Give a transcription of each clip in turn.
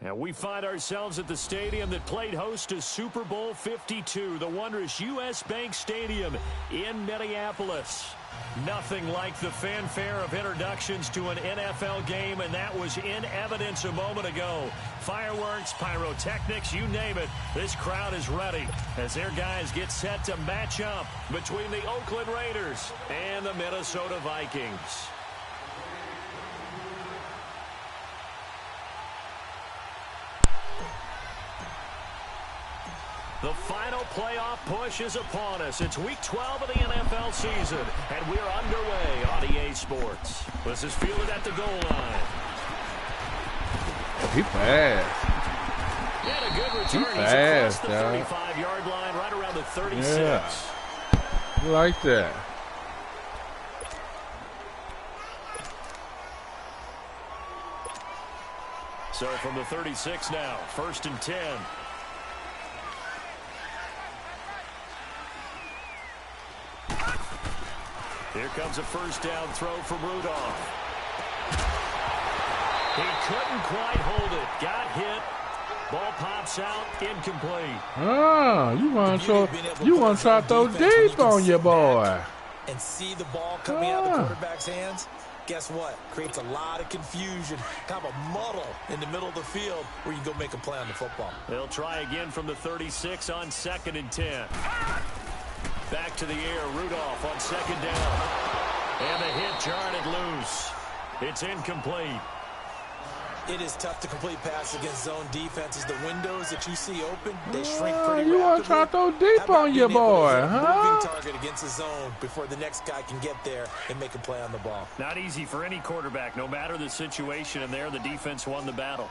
And we find ourselves at the stadium that played host to Super Bowl 52, the wondrous U.S. Bank Stadium in Minneapolis. Nothing like the fanfare of introductions to an NFL game, and that was in evidence a moment ago. Fireworks, pyrotechnics, you name it. This crowd is ready as their guys get set to match up between the Oakland Raiders and the Minnesota Vikings. The final playoff push is upon us. It's week 12 of the NFL season, and we're underway on EA Sports. This is fielded at the goal line. He fast. And a good return. He's across the 35-yard line, right around the 36. Yeah. I like that. So from the 36 now, 1st and 10. Here comes a first down throw from Rudolph. He couldn't quite hold it. Got hit. Ball pops out. Incomplete. Oh, you want to try to throw deep on your boy. And see the ball coming out of the quarterback's hands? Guess what? Creates a lot of confusion. Kind of a muddle in the middle of the field where you go make a play on the football. They'll try again from the 36 on 2nd and 10. Back to the air, Rudolph on 2nd down. And the hit jarred it loose. It's incomplete. It is tough to complete pass against zone defenses. The windows that you see open, they shrink pretty rapidly. You want to try to throw deep on your boy, huh? Moving target against the zone before the next guy can get there and make a play on the ball. Not easy for any quarterback, no matter the situation, and there the defense won the battle.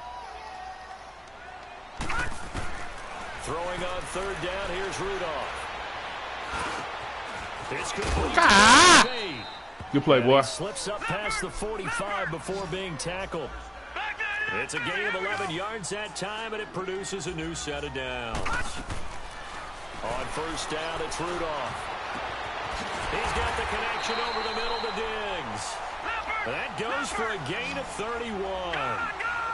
Throwing on 3rd down, here's Rudolph. It's complete. Good play, boy. He slips up past the 45 before being tackled. It's a gain of 11 yards that time, and it produces a new set of downs. On 1st down, it's Rudolph. He's got the connection over the middle to Diggs. That goes for a gain of 31.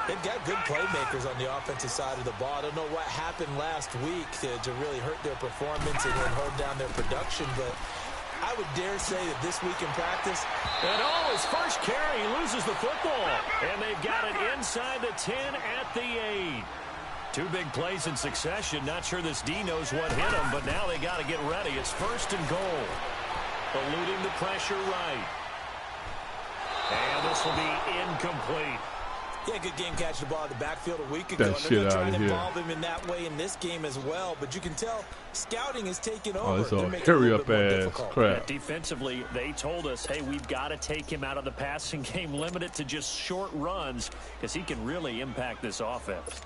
They've got good playmakers on the offensive side of the ball. I don't know what happened last week to really hurt their performance and hold down their production, but I would dare say that this week in practice. And his first carry, he loses the football. And they've got it inside the 10 at the 8. 2 big plays in succession. Not sure this D knows what hit him, but now they got to get ready. It's 1st and goal. Eluding the pressure right. And this will be incomplete. Yeah, good game catching the ball in the backfield a week ago. They're going to try to involve him in that way in this game as well. But you can tell scouting is taking over. Oh, it's all hurry-up-ass crap. Defensively, they told us, hey, we've got to take him out of the passing game, limit it to just short runs, because he can really impact this offense.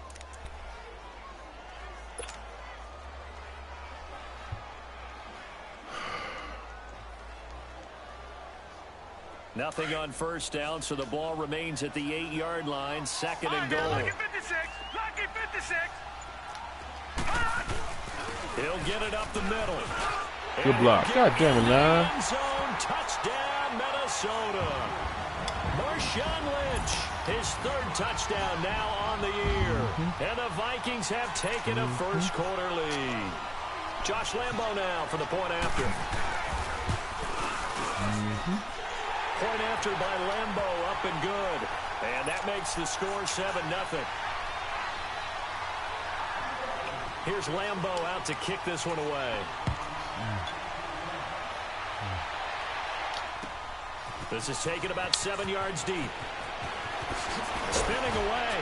Nothing on 1st down, so the ball remains at the 8-yard line, 2nd and goal. Lucky 56! Lucky 56! He'll get it up the middle. Good block. God damn it, man. Zone touchdown, Minnesota. Marshawn Lynch, his 3rd touchdown now on the year. And the Vikings have taken a first-quarter lead. Josh Lambo now for the point after. Point after by Lambo, up and good. And that makes the score 7-0. Here's Lambo out to kick this one away. This is taken about 7 yards deep. Spinning away.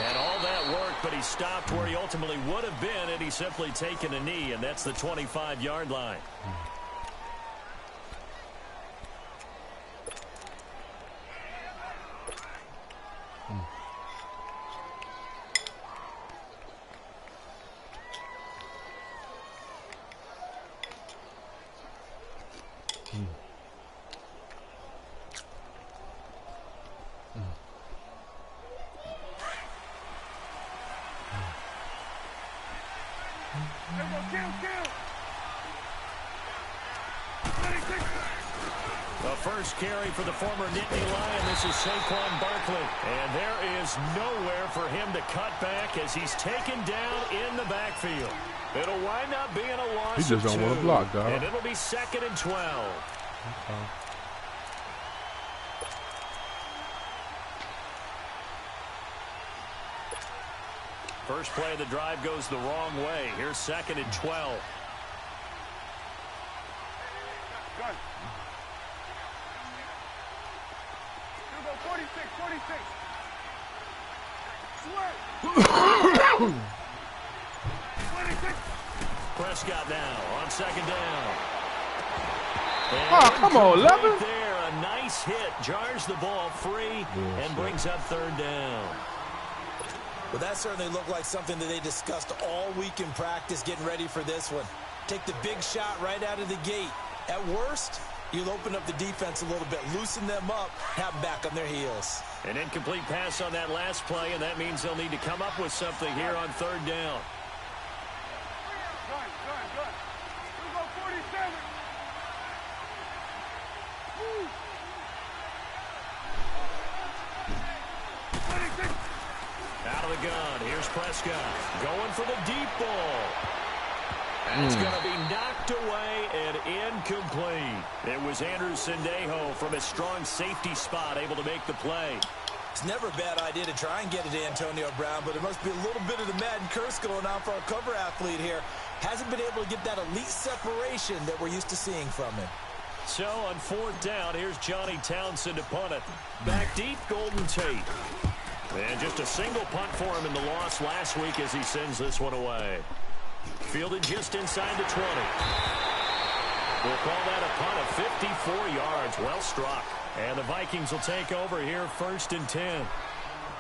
And all that work, but he stopped where he ultimately would have been had he simply taken a knee, and that's the 25-yard line. The first carry for the former Nittany Lion. This is Saquon Barkley. And there is nowhere for him to cut back as he's taken down in the backfield. It'll wind up being a loss. He just don't want to block, dog. And it'll be 2nd and 12. First play of the drive goes the wrong way. Here's 2nd and 12. Gun. You go 46, 46. Sweat. 26. Prescott now on 2nd down. Oh, come on, Levin. Right there, a nice hit. Jars the ball free and brings up 3rd down. Well, that certainly looked like something that they discussed all week in practice getting ready for this one. Take the big shot right out of the gate. At worst, you'll open up the defense a little bit, loosen them up, have them back on their heels. An incomplete pass on that last play, and that means they'll need to come up with something here on 3rd down. Gun. You go 47. Woo. 26. Out of the gun. Here's Prescott going for the deep ball. And it's going to be knocked away and incomplete. It was Andrew Sendejo from his strong safety spot able to make the play. It's never a bad idea to try and get it to Antonio Brown, but it must be a little bit of the Madden curse going on for our cover athlete here. Hasn't been able to get that elite separation that we're used to seeing from him. So on 4th down, here's Johnny Townsend to punt it. Back deep, Golden Tate. And just a single punt for him in the loss last week as he sends this one away. Fielded just inside the 20. We'll call that a punt of 54 yards. Well struck. And the Vikings will take over here 1st and 10.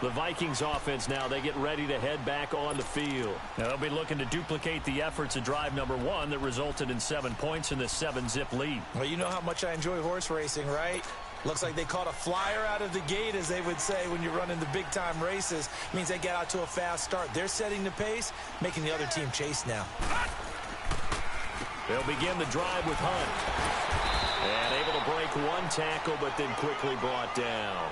The Vikings offense now, they get ready to head back on the field. Now they'll be looking to duplicate the efforts of drive number 1 that resulted in 7 points in this 7-zip lead. Well, you know how much I enjoy horse racing, right? Looks like they caught a flyer out of the gate, as they would say when you're running the big-time races. It means they get out to a fast start. They're setting the pace, making the other team chase now. They'll begin the drive with Hunt. And able to break 1 tackle, but then quickly brought down.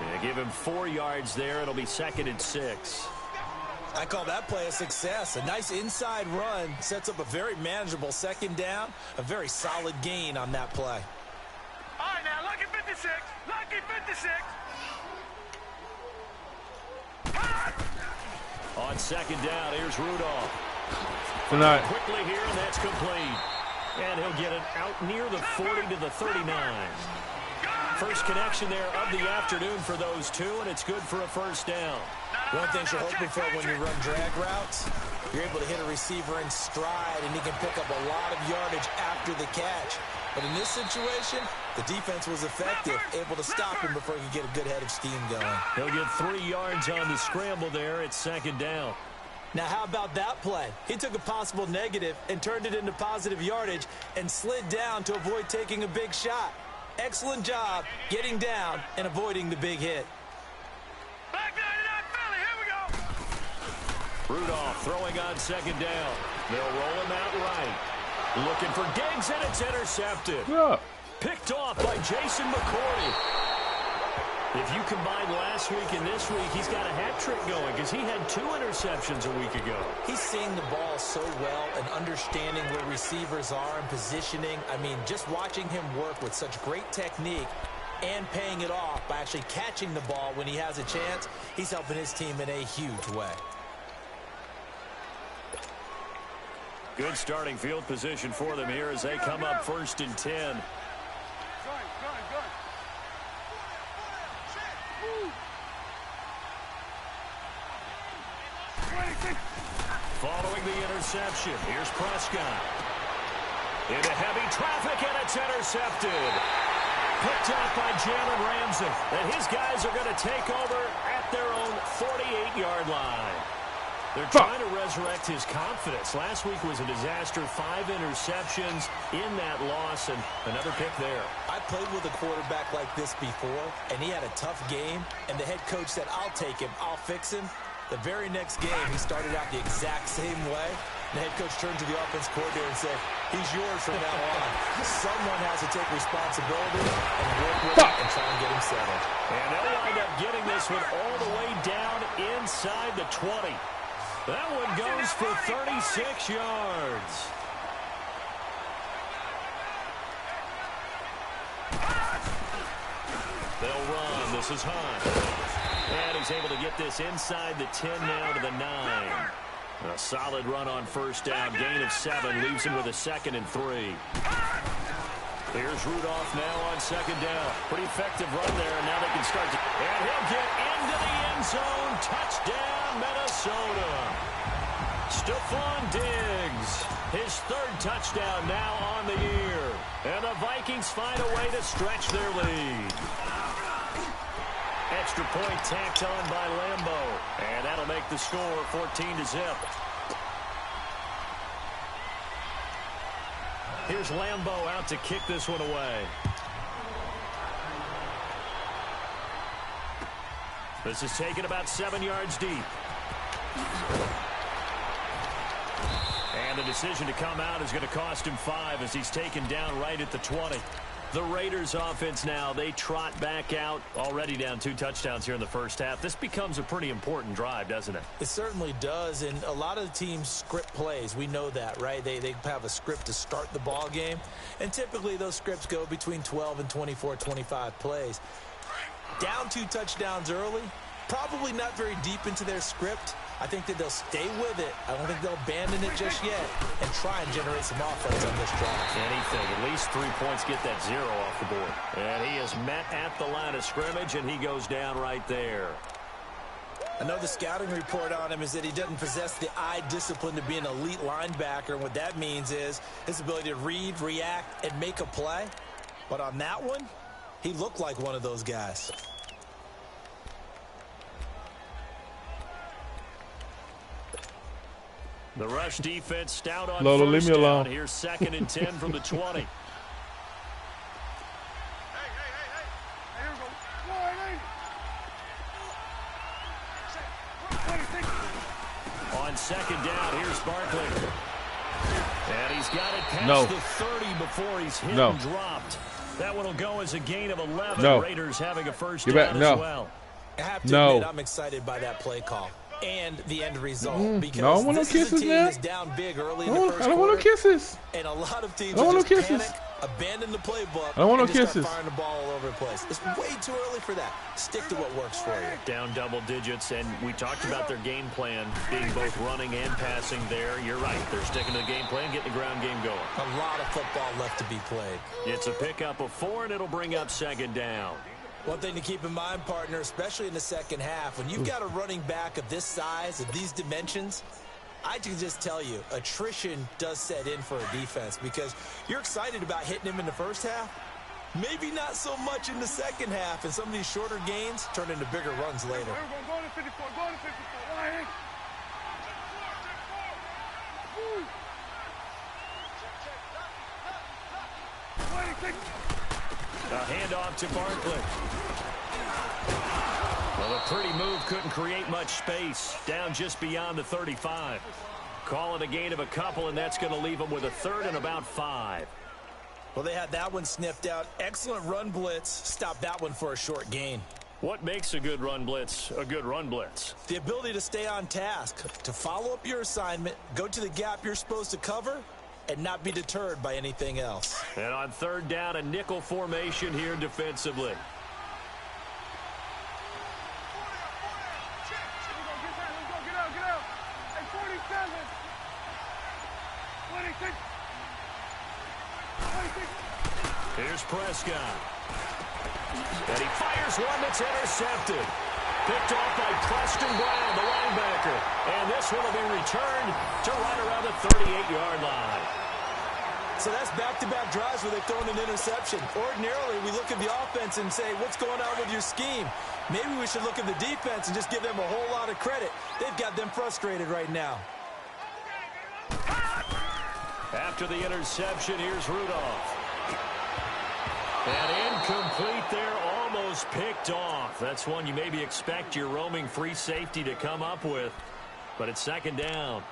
They give him 4 yards there. It'll be 2nd and 6. I call that play a success. A nice inside run sets up a very manageable 2nd down. A very solid gain on that play. All right, now, lucky 56. Lucky 56. On 2nd down, here's Rudolph. Tonight. Quickly here, and that's complete. And he'll get it out near the 40 to the 39. First connection there of the afternoon for those two, and it's good for a 1st down. One thing you're hoping for when you run drag routes, you're able to hit a receiver in stride, and he can pick up a lot of yardage after the catch. But in this situation, the defense was effective, able to stop him before he could get a good head of steam going. He'll get 3 yards on the scramble there at 2nd down. Now, how about that play? He took a possible negative and turned it into positive yardage and slid down to avoid taking a big shot. Excellent job getting down and avoiding the big hit. Back 99 Philly, here we go. Rudolph throwing on 2nd down. They'll roll him out right. Looking for Diggs, and it's intercepted. Yeah. Picked off by Jason McCourty. If you combine last week and this week, he's got a hat trick going because he had 2 interceptions a week ago. He's seeing the ball so well and understanding where receivers are and positioning. I mean, just watching him work with such great technique and paying it off by actually catching the ball when he has a chance, he's helping his team in a huge way. Good starting field position for them here as they come up 1st and 10. Gun. Following the interception, here's Prescott. Into heavy traffic, and it's intercepted. Picked off by Jalen Ramsey. And his guys are going to take over at their own 48-yard line. They're trying to resurrect his confidence. Last week was a disaster. 5 interceptions in that loss, and another pick there. I played with a quarterback like this before, and he had a tough game, and the head coach said, I'll take him, I'll fix him. The very next game, he started out the exact same way. The head coach turned to the offense coordinator and said, He's yours from now on. Someone has to take responsibility and work with him and try and get him settled. And they'll wind up getting this one all the way down inside the 20. That one goes for 36 yards. They'll run. This is Hunt. And he's able to get this inside the 10 now to the 9. A solid run on first down. Gain of 7 leaves him with a 2nd and 3. Here's Rudolph now on 2nd down. Pretty effective run there, and now they can start to... And he'll get into the end zone. Touchdown, Minnesota. Stephon Diggs, his 3rd touchdown now on the year. And the Vikings find a way to stretch their lead. Extra point tacked on by Lambo. And that'll make the score 14-0. Here's Lambo out to kick this one away. This is taken about 7 yards deep. And the decision to come out is going to cost him 5 as he's taken down right at the 20. The Raiders offense now, they trot back out, already down 2 touchdowns here in the first half. This becomes a pretty important drive, doesn't it? It certainly does, and a lot of the teams script plays. We know that, right? They have a script to start the ball game, and typically those scripts go between 12 and 24, 25 plays. Down 2 touchdowns early, probably not very deep into their script. I think that they'll stay with it. I don't think they'll abandon it just yet and try and generate some offense on this drive. Anything. At least 3 points get that 0 off the board. And he is met at the line of scrimmage, and he goes down right there. I know the scouting report on him is that he doesn't possess the eye discipline to be an elite linebacker. And what that means is his ability to read, react, and make a play. But on that one, he looked like one of those guys. The rush defense stout on Lola, first leave me down. alone. Here's 2nd and 10 from the 20. Hey, here we go. On 2nd down, here's Barkley. And he's got it past No. the 30 before he's hit No. and dropped. That one will go as a gain of 11. No. Raiders having a first Get down back. as No. well. I have to No. admit, I'm excited by that play call and the end result because No, I want no this is a kisses, team man. that's down big early in the I first don't want no quarter, kisses. and a lot of teams I don't want will no just kisses. panic, abandon the playbook, I don't want and no just kisses. start firing the ball all over the place. It's way too early for that. Stick to what works for you. Down double digits, and we talked about their game plan being both running and passing there. You're right. They're sticking to the game plan, getting the ground game going. A lot of football left to be played. It's a pickup of 4, and it'll bring up 2nd down. One thing to keep in mind, partner, especially in the second half, when you've got a running back of this size, of these dimensions, I can just tell you, attrition does set in for a defense because you're excited about hitting him in the first half. Maybe not so much in the second half, and some of these shorter gains turn into bigger runs later. Here we go. Go to 54. Go to 54. Right here. Woo. 26. A handoff to Barkley. Well, a pretty move couldn't create much space. Down just beyond the 35. Call it a gain of a couple, and that's going to leave them with a 3rd and about 5. Well, they had that one sniffed out. Excellent run blitz. Stop that one for a short gain. What makes a good run blitz a good run blitz? The ability to stay on task, to follow up your assignment, go to the gap you're supposed to cover, and not be deterred by anything else. And on 3rd down, a nickel formation here defensively. Let's go. Get out. Hey, 47. 26. 26. Here's Prescott. And he fires one that's intercepted. Picked off by Preston Brown, the linebacker. And this one will be returned to right around the 38-yard line. So that's back-to-back drives where they've thrown an interception. Ordinarily, we look at the offense and say, what's going on with your scheme? Maybe we should look at the defense and just give them a whole lot of credit. They've got them frustrated right now. After the interception, here's Rudolph. And incomplete there, almost picked off. That's one you maybe expect your roaming free safety to come up with. But it's 2nd down.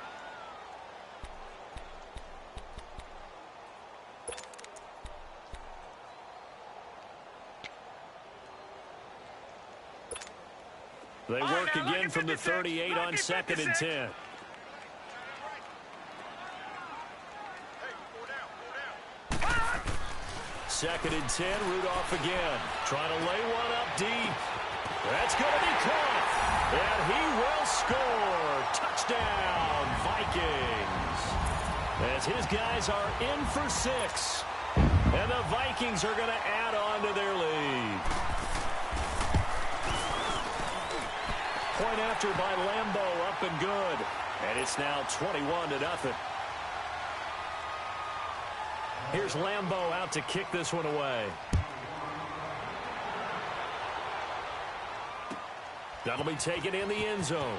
They work again from the 38 on 2nd and 10. Second and 10, Rudolph again. Trying to lay one up deep. That's going to be caught. And he will score. Touchdown, Vikings. As his guys are in for 6. And the Vikings are going to add on to their lead. Point after by Lambeau, up and good. And it's now 21-0. Here's Lambeau out to kick this one away. That'll be taken in the end zone.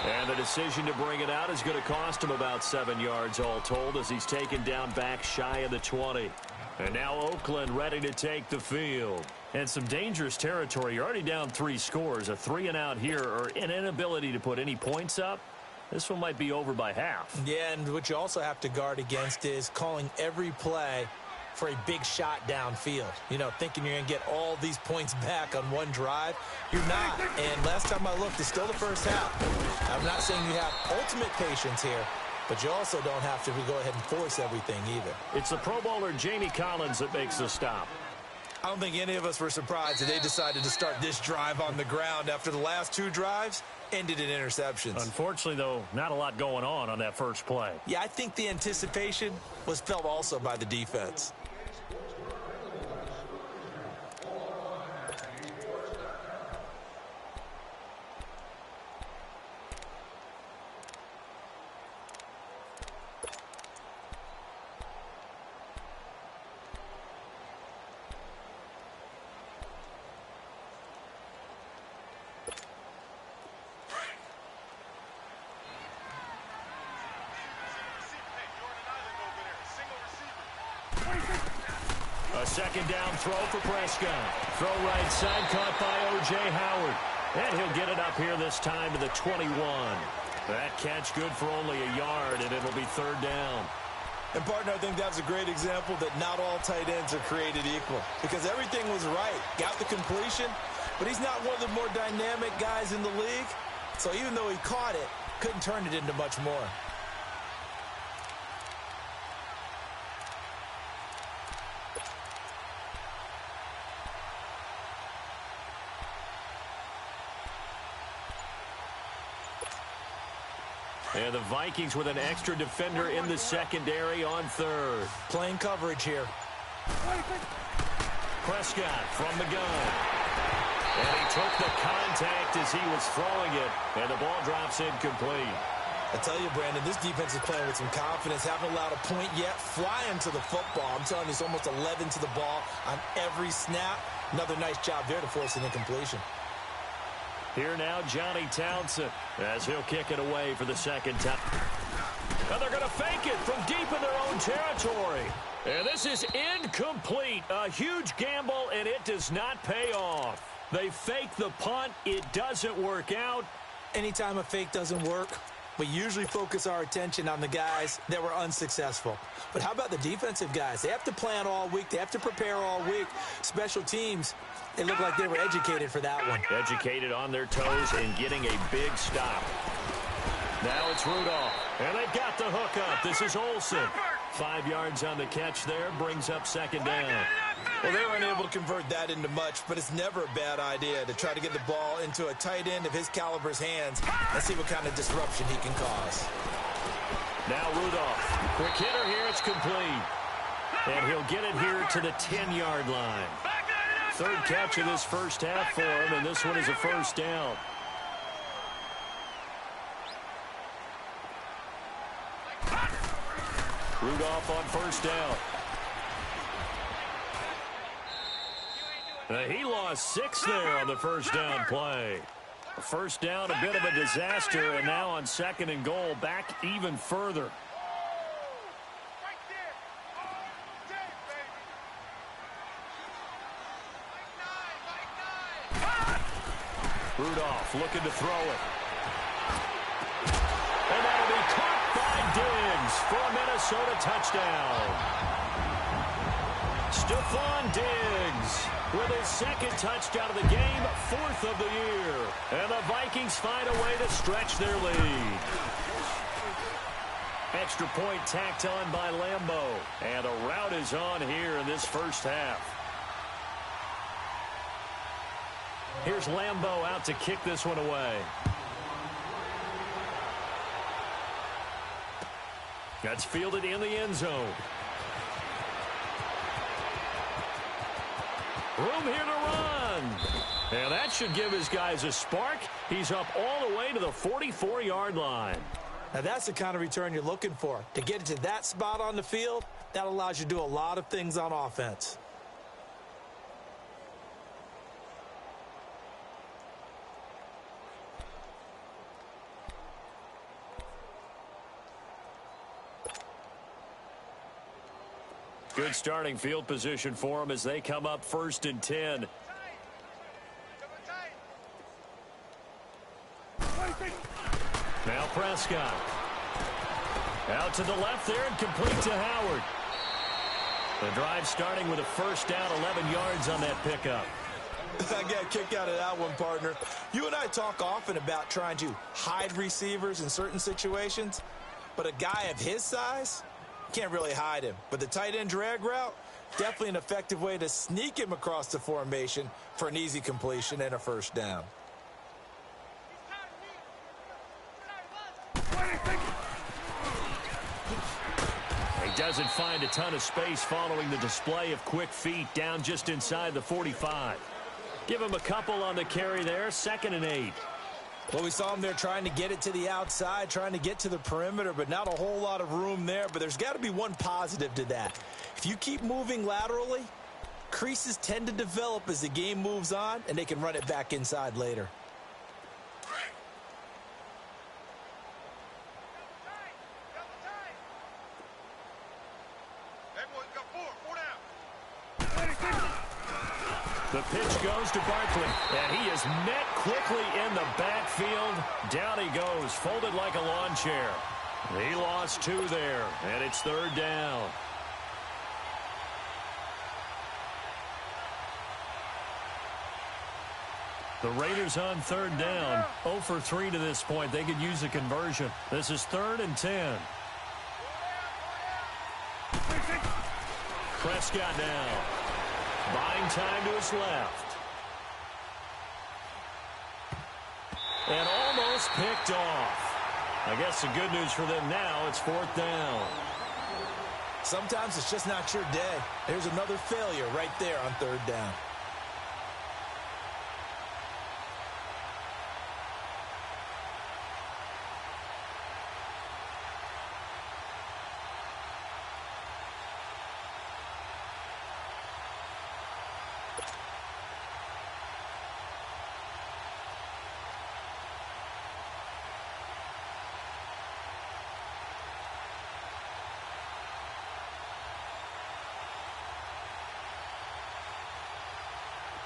And the decision to bring it out is going to cost him about 7 yards all told as he's taken down back shy of the 20. And now Oakland ready to take the field. And some dangerous territory. You're already down 3 scores. A 3-and-out here or an inability to put any points up. This one might be over by half. Yeah, and what you also have to guard against is calling every play for a big shot downfield. You know, thinking you're going to get all these points back on one drive. You're not. And last time I looked, it's still the first half. I'm not saying you have ultimate patience here, but you also don't have to go ahead and force everything either. It's the Pro Bowler Jamie Collins that makes the stop. I don't think any of us were surprised that they decided to start this drive on the ground after the last 2 drives ended in interceptions. Unfortunately, though, not a lot going on that first play. Yeah, I think the anticipation was felt also by the defense. A second down throw for Prescott. Throw right side caught by O.J. Howard. And he'll get it up here this time to the 21. That catch good for only a yard, and it'll be 3rd down. And, partner, I think that's a great example that not all tight ends are created equal. Because everything was right. Got the completion, but he's not one of the more dynamic guys in the league. So even though he caught it, couldn't turn it into much more. And the Vikings with an extra defender in the secondary on 3rd. Playing coverage here. Prescott from the gun. And he took the contact as he was throwing it. And the ball drops incomplete. I tell you, Brandon, this defense is playing with some confidence. Haven't allowed a point yet. Flying to the football. I'm telling you, it's almost 11 to the ball on every snap. Another nice job there to force an incompletion. Here now, Johnny Townsend, as he'll kick it away for the 2nd time. And they're going to fake it from deep in their own territory. And this is incomplete. A huge gamble, and it does not pay off. They fake the punt. It doesn't work out. Anytime a fake doesn't work, we usually focus our attention on the guys that were unsuccessful. But how about the defensive guys? They have to plan all week. They have to prepare all week. Special teams, it looked like they were educated for that one. Educated on their toes and getting a big stop. Now it's Rudolph. And they've got the hook up. This is Olsen. 5 yards on the catch there. Brings up 2nd down. Well, they were unable to convert that into much, but it's never a bad idea to try to get the ball into a tight end of his caliber's hands and see what kind of disruption he can cause. Now Rudolph. Quick hitter here. It's complete. And he'll get it here to the 10-yard line. 3rd catch of this first half for him, and this one is a 1st down. Rudolph on 1st down. He lost 6 there on the 1st down play. 1st down, a bit of a disaster, and now on 2nd and goal, back even further. Rudolph looking to throw it. And that'll be caught by Diggs for a Minnesota touchdown. Stephon Diggs with his second touchdown of the game, 4th of the year. And the Vikings find a way to stretch their lead. Extra point tacked on by Lambo. And a rout is on here in this first half. Here's Lambo out to kick this one away. That's fielded in the end zone. Room here to run. And that should give his guys a spark. He's up all the way to the 44-yard line. Now that's the kind of return you're looking for. To get to that spot on the field, that allows you to do a lot of things on offense. Good starting field position for them as they come up 1st and 10. Now Prescott. Out to the left there and complete to Howard. The drive starting with a first down, 11 yards on that pickup. I got a kick out of that one, partner. You and I talk often about trying to hide receivers in certain situations, but a guy of his size, can't really hide him. But the tight end drag route, definitely an effective way to sneak him across the formation for an easy completion and a first down. He doesn't find a ton of space following the display of quick feet down just inside the 45. Give him a couple on the carry there, 2nd and 8. Well, we saw him there trying to get it to the outside, trying to get to the perimeter, but not a whole lot of room there. But there's got to be one positive to that. If you keep moving laterally, creases tend to develop as the game moves on, and they can run it back inside later. The pitch goes to Barkley, and he is met quickly in the backfield. Down he goes, folded like a lawn chair. He lost 2 there, and it's 3rd down. The Raiders on 3rd down, 0 for 3 to this point. They could use a conversion. This is 3rd and 10. Prescott now. Buying time to his left. And almost picked off. I guess the good news for them now, it's 4th down. Sometimes it's just not your day. There's another failure right there on 3rd down.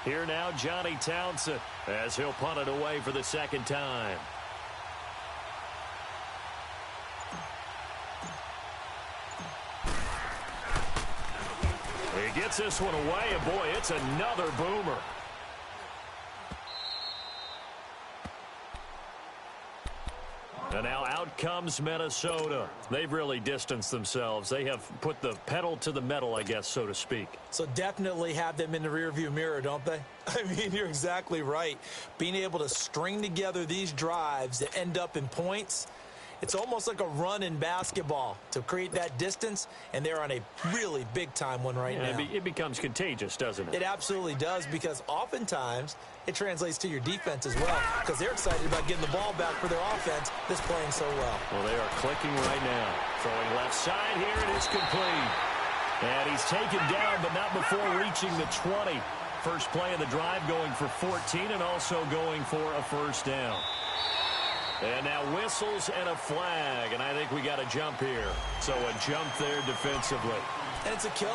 Here now, Johnny Townsend, as he'll punt it away for the 2nd time. He gets this one away, and boy, it's another boomer. And now out comes Minnesota. They've really distanced themselves. They have put the pedal to the metal, I guess, so to speak. So definitely have them in the rearview mirror, don't they? I mean, you're exactly right. Being able to string together these drives that end up in points, it's almost like a run in basketball to create that distance, and they're on a really big-time one right now. It becomes contagious, doesn't it? It absolutely does, because oftentimes it translates to your defense as well, because they're excited about getting the ball back for their offense that's playing so well. Well, they are clicking right now. Throwing left side here, and it's complete. And he's taken down, but not before reaching the 20. First play of the drive going for 14 and also going for a first down. And now whistles and a flag, and I think we got a jump here. So a jump there defensively. And it's a killer.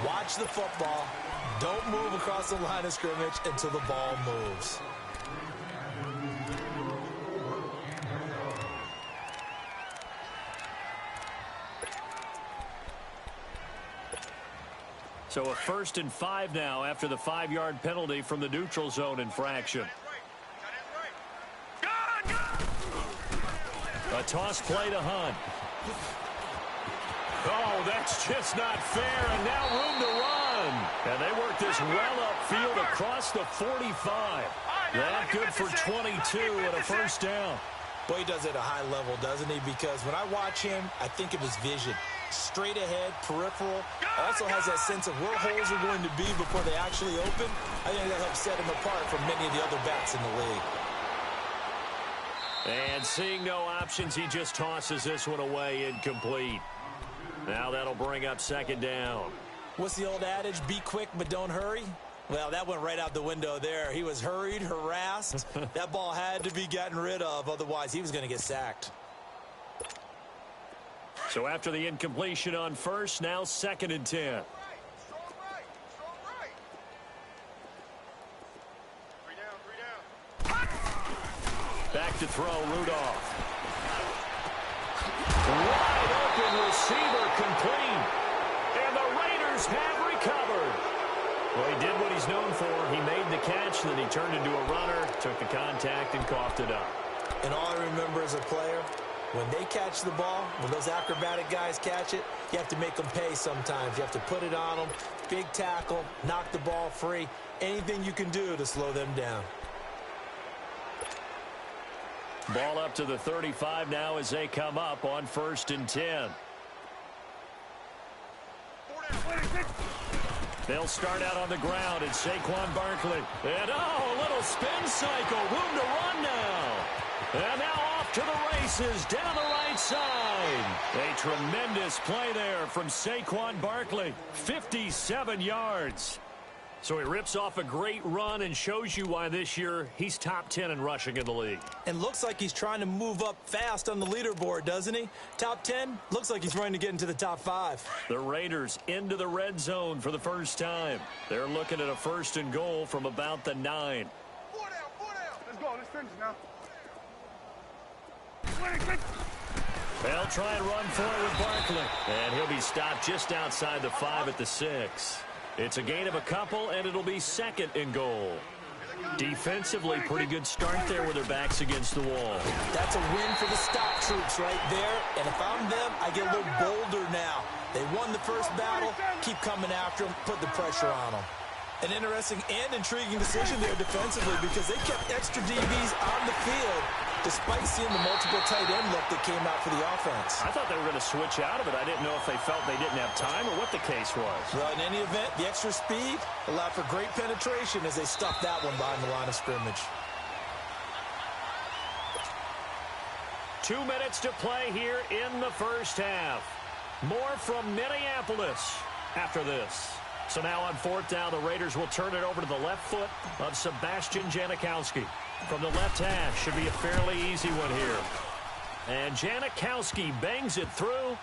Watch the football. Don't move across the line of scrimmage until the ball moves. So a 1st and 5 now after the 5-yard penalty from the neutral zone infraction. A toss play to Hunt. Oh, that's just not fair, and now room to run. And they work this well upfield across the 45. That good for 22 and a 1st down. Boy, he does it at a high level, doesn't he? Because when I watch him, I think of his vision. Straight ahead, peripheral. Also has that sense of where holes are going to be before they actually open. I think that helps set him apart from many of the other backs in the league. And seeing no options, he just tosses this one away, incomplete. Now that'll bring up 2nd down. What's the old adage? Be quick, but don't hurry. Well, that went right out the window there. He was hurried, harassed. That ball had to be gotten rid of. Otherwise, he was going to get sacked. So after the incompletion on 1st, now 2nd and 10. Back to throw, Rudolph. Wide open receiver complete. And the Raiders have recovered. Well, he did what he's known for. He made the catch, then he turned into a runner, took the contact, and coughed it up. And all I remember as a player, when they catch the ball, when those acrobatic guys catch it, you have to make them pay sometimes. You have to put it on them, big tackle, knock the ball free, anything you can do to slow them down. Ball up to the 35 now as they come up on 1st and 10. They'll start out on the ground, and Saquon Barkley. And, oh, a little spin cycle. Room to run now. And now off to the races down the right side. A tremendous play there from Saquon Barkley. 57 yards. So he rips off a great run and shows you why this year he's top 10 in rushing in the league. And looks like he's trying to move up fast on the leaderboard, doesn't he? Top 10, looks like he's trying to get into the top 5. The Raiders into the red zone for the first time. They're looking at a 1st and goal from about the 9. 4 down, 4 down. Let's go, let's finish now. They'll try and run for it with Barkley. And he'll be stopped just outside the 5 at the 6. It's a gain of a couple, and it'll be 2nd and goal. Defensively, pretty good start there with their backs against the wall. That's a win for the stop troops right there. And if I'm them, I get a little bolder now. They won the first battle. Keep coming after them. Put the pressure on them. An interesting and intriguing decision there defensively because they kept extra DBs on the field despite seeing the multiple tight end look that came out for the offense. I thought they were going to switch out of it. I didn't know if they felt they didn't have time or what the case was. Well, in any event, the extra speed allowed for great penetration as they stuffed that one behind the line of scrimmage. 2 minutes to play here in the first half. More from Minneapolis after this. So now on 4th down, the Raiders will turn it over to the left foot of Sebastian Janikowski. From the left half, should be a fairly easy one here. And Janikowski bangs it through.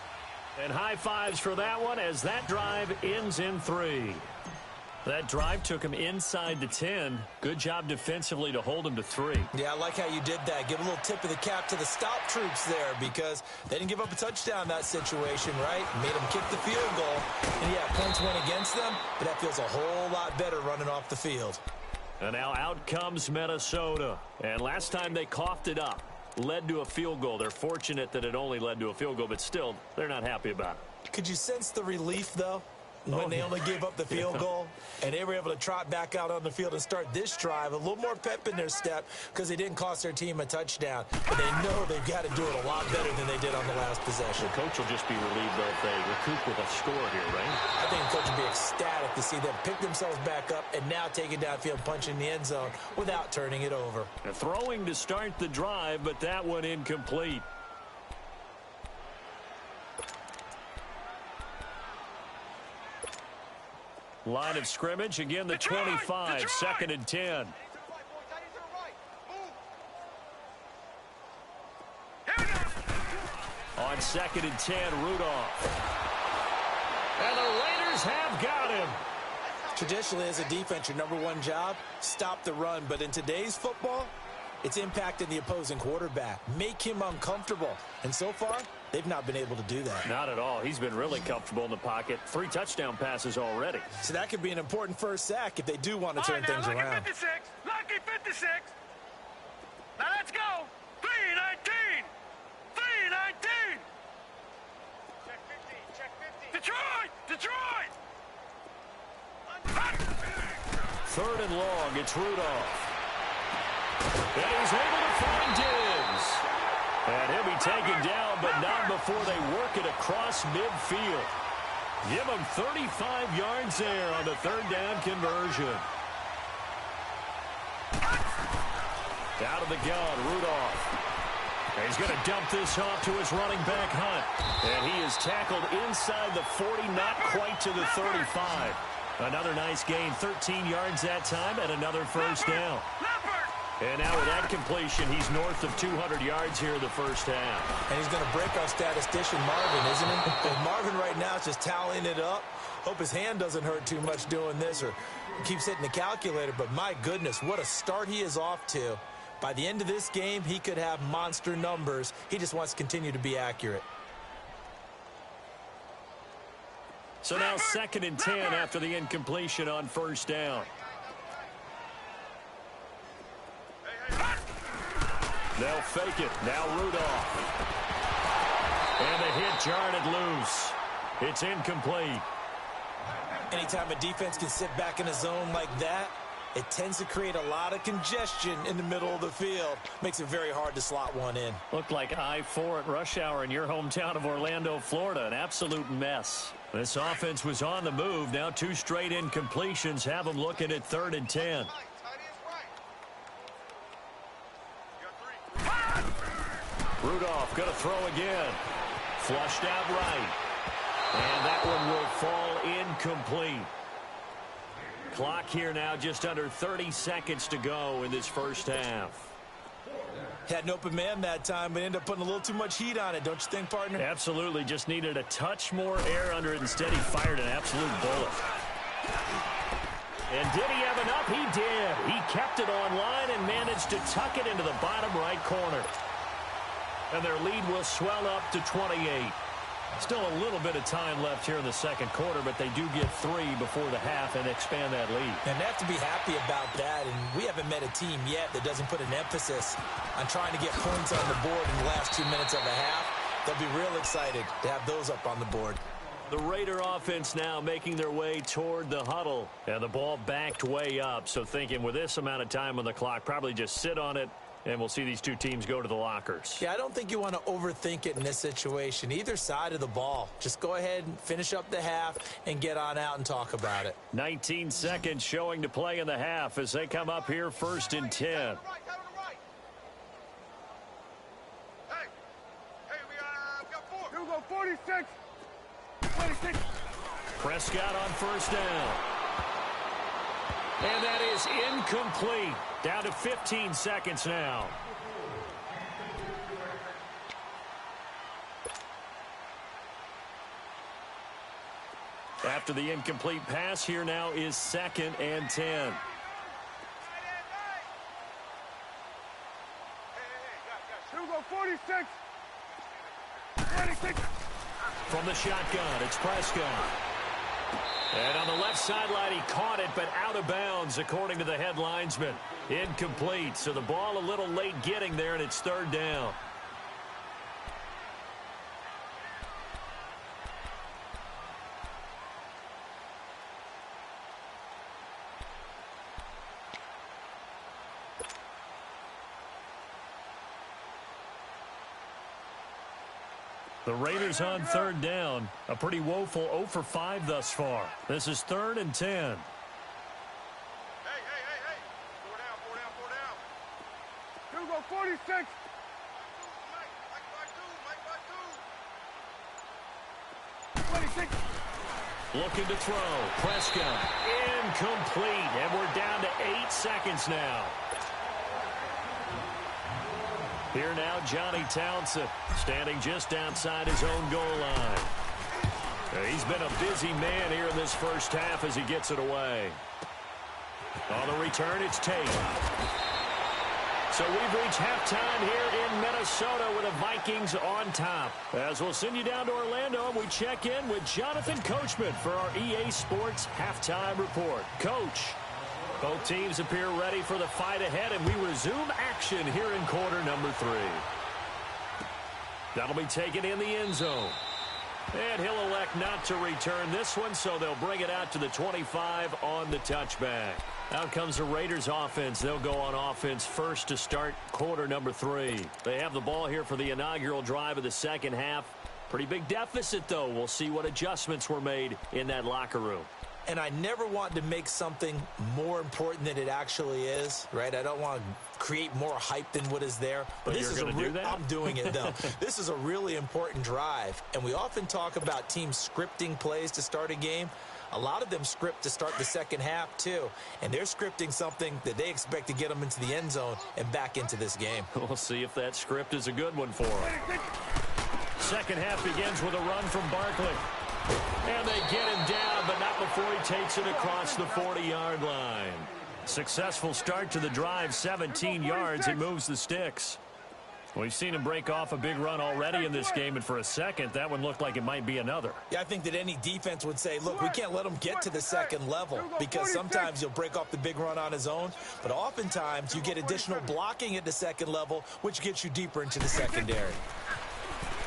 And high fives for that one as that drive ends in 3. That drive took him inside the 10. Good job defensively to hold him to 3. Yeah, I like how you did that. Give a little tip of the cap to the stop troops there because they didn't give up a touchdown in that situation, right? Made them kick the field goal. And, yeah, points went against them, but that feels a whole lot better running off the field. And now out comes Minnesota. And last time they coughed it up, led to a field goal. They're fortunate that it only led to a field goal, but still, they're not happy about it. Could you sense the relief, though? When they only gave up the field goal, and they were able to trot back out on the field and start this drive. A little more pep in their step because they didn't cost their team a touchdown. But they know they've got to do it a lot better than they did on the last possession. The coach will just be relieved, though, if they recoup with a score here, right? I think the coach will be ecstatic to see them pick themselves back up and now take it downfield, punching the end zone without turning it over. A throwing to start the drive, but that one incomplete. Line of scrimmage, again the 25, 2nd and 10. On 2nd and 10, Rudolph. And the Raiders have got him. Traditionally, as a defense, your #1 job, stop the run. But in today's football, It's impacting the opposing quarterback. Make him uncomfortable. And so far, they've not been able to do that. Not at all. He's been really comfortable in the pocket. 3 touchdown passes already. So that could be an important first sack if they do want to turn things around. Lucky 56. Lucky 56. Now let's go. 319. 319. Check 15. Check 15. Detroit. Detroit. 3rd and long. It's Rudolph. And he's able to find Diggs. And he'll be taken down, but not before they work it across midfield. Give him 35 yards there on the 3rd down conversion. Out of the gun, Rudolph. And he's going to dump this off to his running back, Hunt. And he is tackled inside the 40, not quite to the 35. Another nice gain, 13 yards that time, and another first down. And now with that completion, he's north of 200 yards here in the first half. And he's going to break our statistician, Marvin, isn't he? And Marvin right now is just tallying it up. Hope his hand doesn't hurt too much doing this or keeps hitting the calculator. But my goodness, what a start he is off to. By the end of this game, he could have monster numbers. He just wants to continue to be accurate. So now 2nd and 10 after the incompletion on first down. They'll fake it. Now Rudolph. And the hit jarred it loose. It's incomplete. Anytime a defense can sit back in a zone like that, it tends to create a lot of congestion in the middle of the field. Makes it very hard to slot one in. Looked like I-4 at rush hour in your hometown of Orlando, Florida. An absolute mess. This offense was on the move. Now 2 straight incompletions have them looking at 3rd and 10. Rudolph going to throw again. Flushed out right. And that one will fall incomplete. Clock here now just under 30 seconds to go in this first half. Had an open man that time, but ended up putting a little too much heat on it, don't you think, partner? Absolutely. Just needed a touch more air under it. Instead, he fired an absolute bullet. And did he have enough? He did. He kept it on line and managed to tuck it into the bottom right corner. And their lead will swell up to 28. Still a little bit of time left here in the second quarter, but they do get 3 before the half and expand that lead. And they have to be happy about that, and we haven't met a team yet that doesn't put an emphasis on trying to get points on the board in the last 2 minutes of a half. They'll be real excited to have those up on the board. The Raider offense now making their way toward the huddle, and the ball backed way up. So thinking with this amount of time on the clock, probably just sit on it, and we'll see these 2 teams go to the lockers. Yeah, I don't think you want to overthink it in this situation. Either side of the ball. Just go ahead and finish up the half and get on out and talk about it. 19 seconds showing to play in the half as they come up here 1st and 10. Hey, we got 4. Here we go, 46. 26. Prescott on first down. And that is incomplete. Down to 15 seconds now. After the incomplete pass, here now is 2nd and 10. Hey, here we go, 46. 26. From the shotgun, it's Prescott. And on the left sideline, he caught it, but out of bounds, according to the head linesman. Incomplete, so the ball a little late getting there, and it's 3rd down. The Raiders on 3rd down. A pretty woeful 0 for 5 thus far. This is 3rd and 10. Hey. 4 down. Here we go, 46. 26. Looking to throw. Prescott. Incomplete. And we're down to 8 seconds now. Here now, Johnny Townsend, standing just outside his own goal line. He's been a busy man here in this first half as he gets it away. On the return, it's Tate. So we've reached halftime here in Minnesota with the Vikings on top. As we'll send you down to Orlando, we check in with Jonathan Coachman for our EA Sports Halftime Report. Coach, both teams appear ready for the fight ahead, and we resume action here in quarter number 3. That'll be taken in the end zone. And he'll elect not to return this one, so they'll bring it out to the 25 on the touchback. Out comes the Raiders offense. They'll go on offense first to start quarter number 3. They have the ball here for the inaugural drive of the second half. Pretty big deficit, though. We'll see what adjustments were made in that locker room. And I never want to make something more important than it actually is, right? I don't want to create more hype than what is there. But this is do that? I'm doing it, though. This is a really important drive. And we often talk about teams scripting plays to start a game. A lot of them script to start the second half, too. And they're scripting something that they expect to get them into the end zone and back into this game. We'll see if that script is a good one for them. Second half begins with a run from Barkley. And they get him down, but not before he takes it across the 40-yard line. Successful start to the drive, 17 yards, and moves the sticks. We've seen him break off a big run already in this game, and for a second, that one looked like it might be another. Yeah, I think that any defense would say, look, we can't let him get to the second level, because sometimes he'll break off the big run on his own, but oftentimes you get additional blocking at the second level, which gets you deeper into the secondary.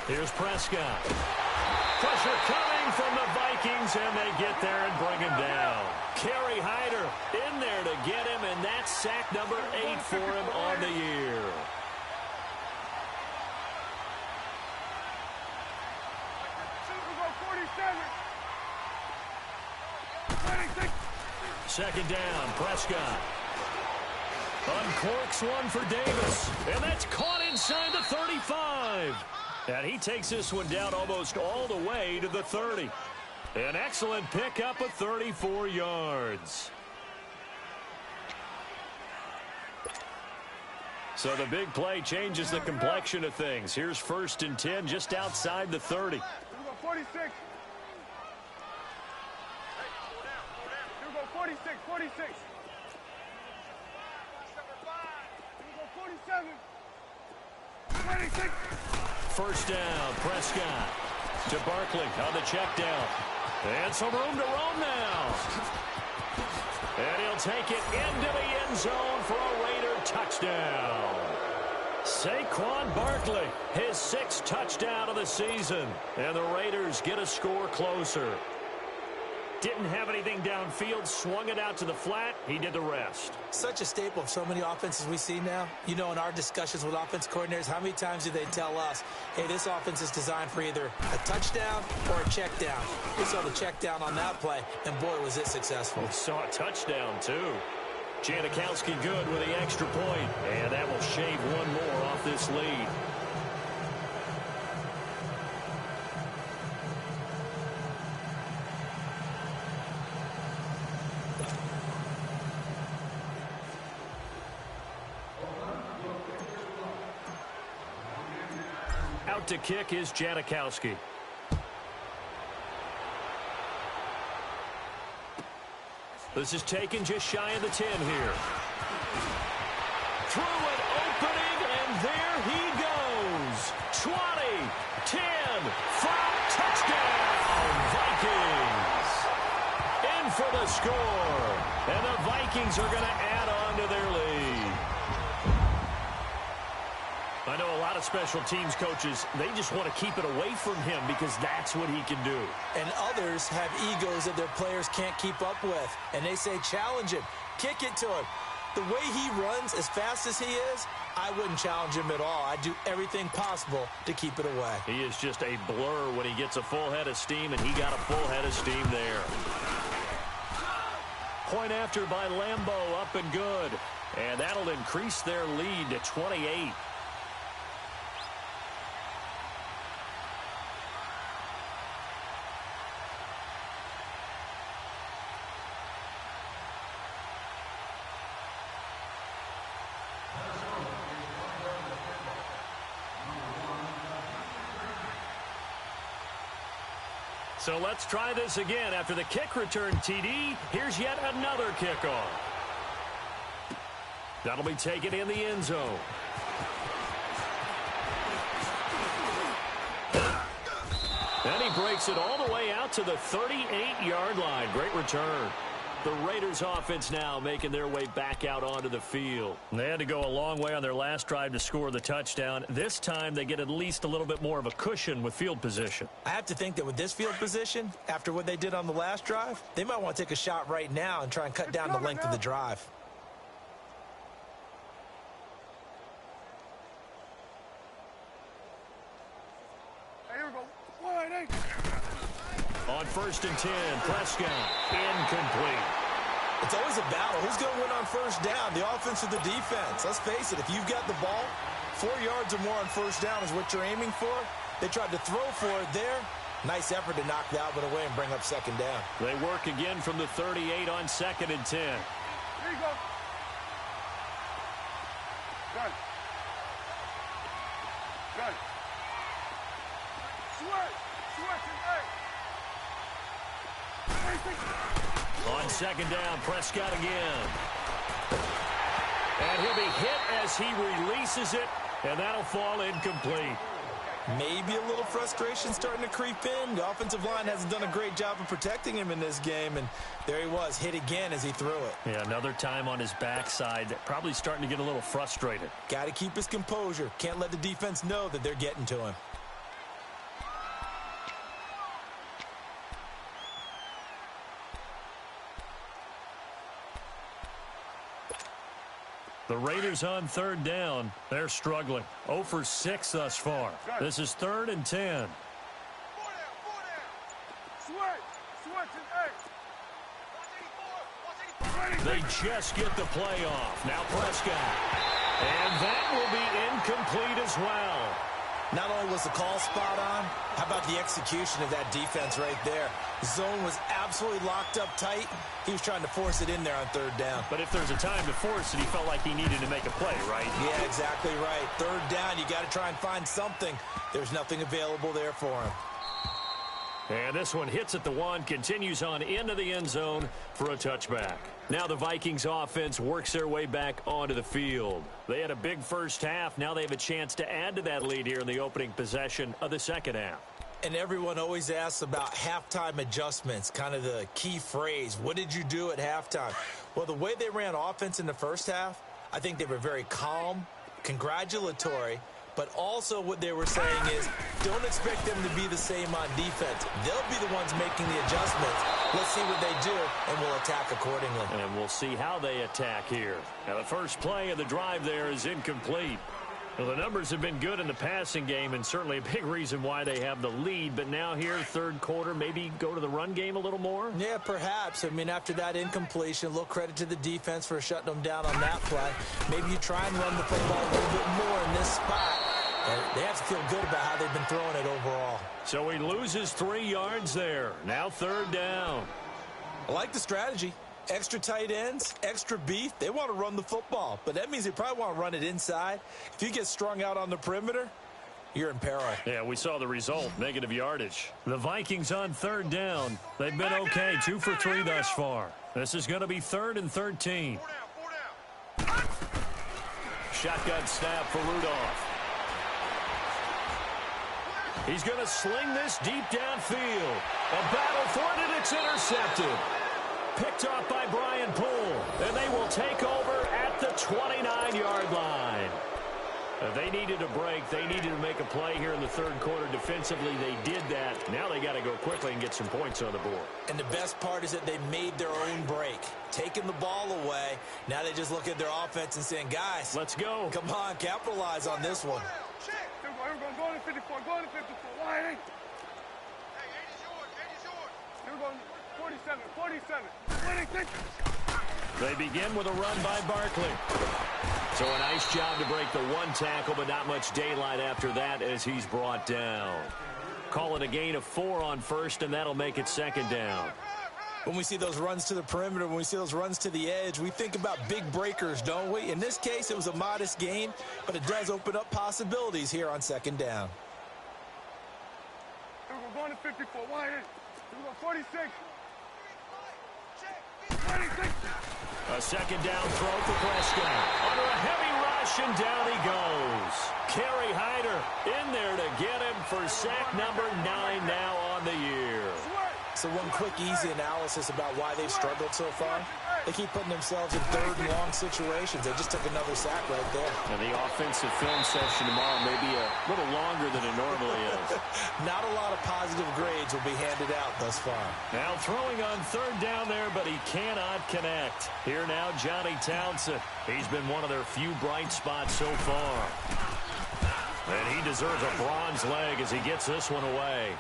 Here's Prescott. Pressure coming from the Vikings, and they get there and bring him down. Kerry Hyder in there to get him, and that's sack number 8 for him on the year. Second down, Prescott. Uncorks one for Davis, and that's caught inside the 35. And he takes this one down almost all the way to the 30. An excellent pickup of 34 yards. So the big play changes the complexion of things. Here's 1st and 10 just outside the 30. 46. 46. 47. 26. First down, Prescott to Barkley on the check down. And some room to roam now. And he'll take it into the end zone for a Raider touchdown. Saquon Barkley, his 6th touchdown of the season. And the Raiders get a score closer. Didn't have anything downfield, swung it out to the flat. He did the rest. Such a staple of so many offenses we see now. You know, in our discussions with offense coordinators, how many times do they tell us, hey, this offense is designed for either a touchdown or a check down. We saw the check down on that play, and boy, was it successful. We saw a touchdown, too. Janikowski good with the extra point, and that will shave one more off this lead. Out to kick is Janikowski. This is taken just shy of the 10 here. Through an opening, and there he goes. 20, 10, 5, touchdown, Vikings. In for the score. And the Vikings are going to add on to their lead. I know a lot of special teams coaches, they just want to keep it away from him because that's what he can do. And others have egos that their players can't keep up with. And they say, challenge him, kick it to him. The way he runs as fast as he is, I wouldn't challenge him at all. I'd do everything possible to keep it away. He is just a blur when he gets a full head of steam, and he got a full head of steam there. Point after by Lambeau, up and good. And that'll increase their lead to 28. So let's try this again. After the kick return TD, here's yet another kickoff. That'll be taken in the end zone. And he breaks it all the way out to the 38-yard line. Great return. The Raiders offense now making their way back out onto the field. They had to go a long way on their last drive to score the touchdown. This time they get at least a little bit more of a cushion with field position. I have to think that with this field position, after what they did on the last drive, they might want to take a shot right now and try and cut down the length of the drive. On 1st and 10, Prescott, incomplete. It's always a battle. Who's going to win on first down, the offense or the defense? Let's face it, if you've got the ball, 4 yards or more on first down is what you're aiming for. They tried to throw for it there. Nice effort to knock that one away and bring up second down. They work again from the 38 on 2nd and 10. Here you go. Gun. Gun. Sweat. Sweat tonight. On 2nd down, Prescott again. And he'll be hit as he releases it, and that'll fall incomplete. Maybe a little frustration starting to creep in. The offensive line hasn't done a great job of protecting him in this game, and there he was, hit again as he threw it. Yeah, another time on his backside, probably starting to get a little frustrated. Got to keep his composure. Can't let the defense know that they're getting to him. The Raiders on 3rd down. They're struggling. 0 for 6 thus far. This is 3rd and 10. They just get the play off. Now Prescott. And that will be incomplete as well. Not only was the call spot on, how about the execution of that defense right there? The zone was absolutely locked up tight. He was trying to force it in there on 3rd down. But if there's a time to force it, he felt like he needed to make a play, right? Yeah, exactly right. 3rd down, you got to try and find something. There's nothing available there for him. And this one hits at the 1, continues on into the end zone for a touchback. Now the Vikings offense works their way back onto the field. They had a big first half. Now they have a chance to add to that lead here in the opening possession of the second half. And everyone always asks about halftime adjustments, kind of the key phrase. What did you do at halftime? Well, the way they ran offense in the first half, I think they were very calm, congratulatory, but also what they were saying is don't expect them to be the same on defense. They'll be the ones making the adjustments. Let's see what they do, and we'll attack accordingly. And we'll see how they attack here. Now, the first play of the drive there is incomplete. Well, the numbers have been good in the passing game, and certainly a big reason why they have the lead. But now here, 3rd quarter, maybe go to the run game a little more? Yeah, perhaps. I mean, after that incompletion, a little credit to the defense for shutting them down on that play. Maybe you try and run the football a little bit more in this spot. They have to feel good about how they've been throwing it overall. So he loses 3 yards there. Now 3rd down. I like the strategy. Extra tight ends, extra beef. They want to run the football, but that means they probably want to run it inside. If you get strung out on the perimeter, you're in peril. Yeah, we saw the result, negative yardage. The Vikings on 3rd down. They've been okay, 2 for 3 thus far. This is going to be 3rd and 13. Shotgun snap for Rudolph. He's going to sling this deep downfield. A battle for it, and it's intercepted. Picked off by Brian Poole, and they will take over at the 29-yard line. They needed a break. They needed to make a play here in the 3rd quarter. Defensively, they did that. Now they got to go quickly and get some points on the board. And the best part is that they made their own break, taking the ball away. Now they just look at their offense and saying, guys, let's go. Come on, capitalize on this one. Go to 54. Go to 54. Why? Hey, 80's yours. Here we go. 47. 46. They begin with a run by Barkley. So a nice job to break the 1 tackle, but not much daylight after that as he's brought down. Call it a gain of 4 on 1st, and that'll make it 2nd down. When we see those runs to the perimeter, when we see those runs to the edge, we think about big breakers, don't we? In this case, it was a modest gain, but it does open up possibilities here on 2nd down. Here we go. Going to 54. Why? Here we go. 46. 26. A A second down throw for Prescott. Under a heavy rush, and down he goes. Kerry Hyder in there to get him for sack number 9 now on the year. So one quick, easy analysis about why they've struggled so far. They keep putting themselves in third and long situations. They just took another sack right there. And the offensive film session tomorrow may be a little longer than it normally is. Not a lot of positive grades will be handed out thus far. Now throwing on third down there, but he cannot connect. Here now, Johnny Townsend. He's been one of their few bright spots so far. And he deserves a bronze leg as he gets this one away.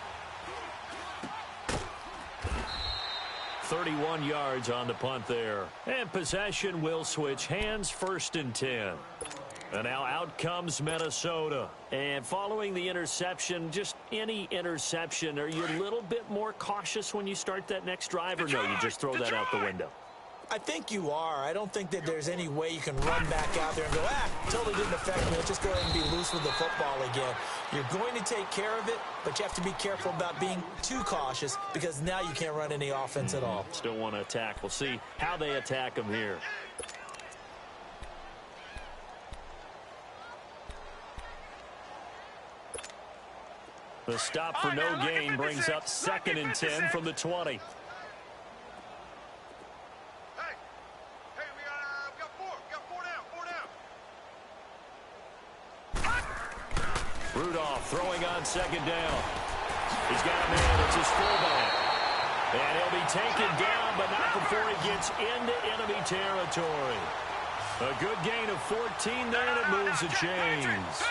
31 yards on the punt there. And possession will switch hands, 1st and 10. And now out comes Minnesota. And following the interception, just any interception, are you a little bit more cautious when you start that next drive, or no, you just throw that out the window? I think you are. I don't think that there's any way you can run back out there and go, totally didn't affect me. Let's just go ahead and be loose with the football again. You're going to take care of it, but you have to be careful about being too cautious because now you can't run any offense at all. Still want to attack. We'll see how they attack them here. The stop for no gain brings up 2nd and 10 from the 20. Rudolph throwing on 2nd down. He's got a man. It's his fullback. And he'll be taken down, but not before he gets into enemy territory. A good gain of 14 there, and it moves the chains.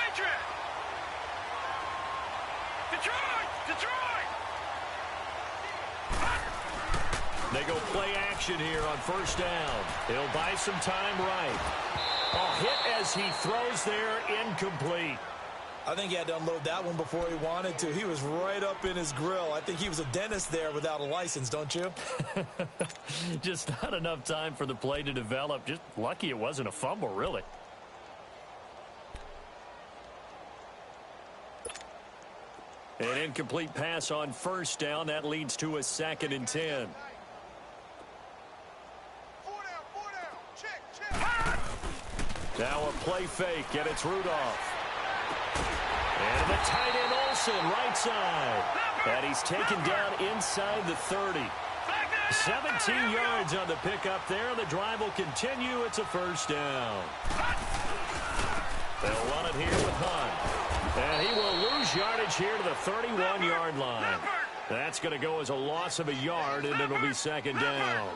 They go play action here on 1st down. He'll buy some time right. A hit as he throws there, incomplete. I think he had to unload that one before he wanted to. He was right up in his grill. I think he was a dentist there without a license, don't you? Just not enough time for the play to develop. Just lucky it wasn't a fumble, really. An incomplete pass on 1st down. That leads to a 2nd and 10. Now a play fake, and it's Rudolph. And the tight end Olsen, right side. And he's taken down inside the 30. 17 yards on the pickup there. The drive will continue. It's a 1st down. They'll run it here with Hunt. And he will lose yardage here to the 31-yard line. That's going to go as a loss of a yard, and it'll be 2nd down.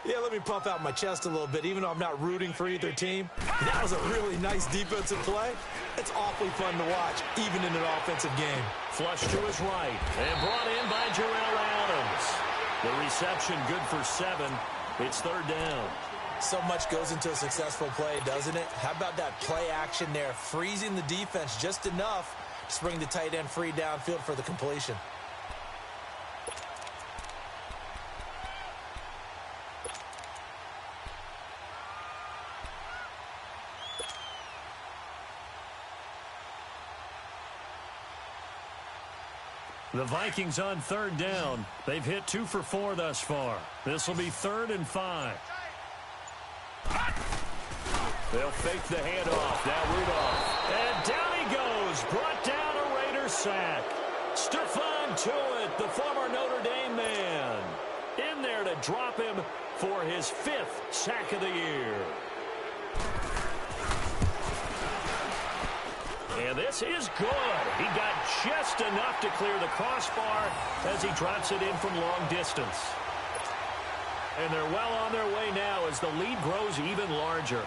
Yeah, let me puff out my chest a little bit. Even though I'm not rooting for either team, that was a really nice defensive play. It's awfully fun to watch, even in an offensive game. Flush to his right, and brought in by Jarrell Adams. The reception good for 7. It's 3rd down. So much goes into a successful play, doesn't it? How about that play action there, freezing the defense just enough to bring the tight end free downfield for the completion. The Vikings on 3rd down. They've hit 2 for 4 thus far. This will be 3rd and 5. They'll fake the handoff. Now Rudolph. And down he goes. Brought down a Raider sack. Stephon Tuitt, the former Notre Dame man, in there to drop him for his 5th sack of the year. And this is good. He got just enough to clear the crossbar as he drops it in from long distance. And they're well on their way now as the lead grows even larger.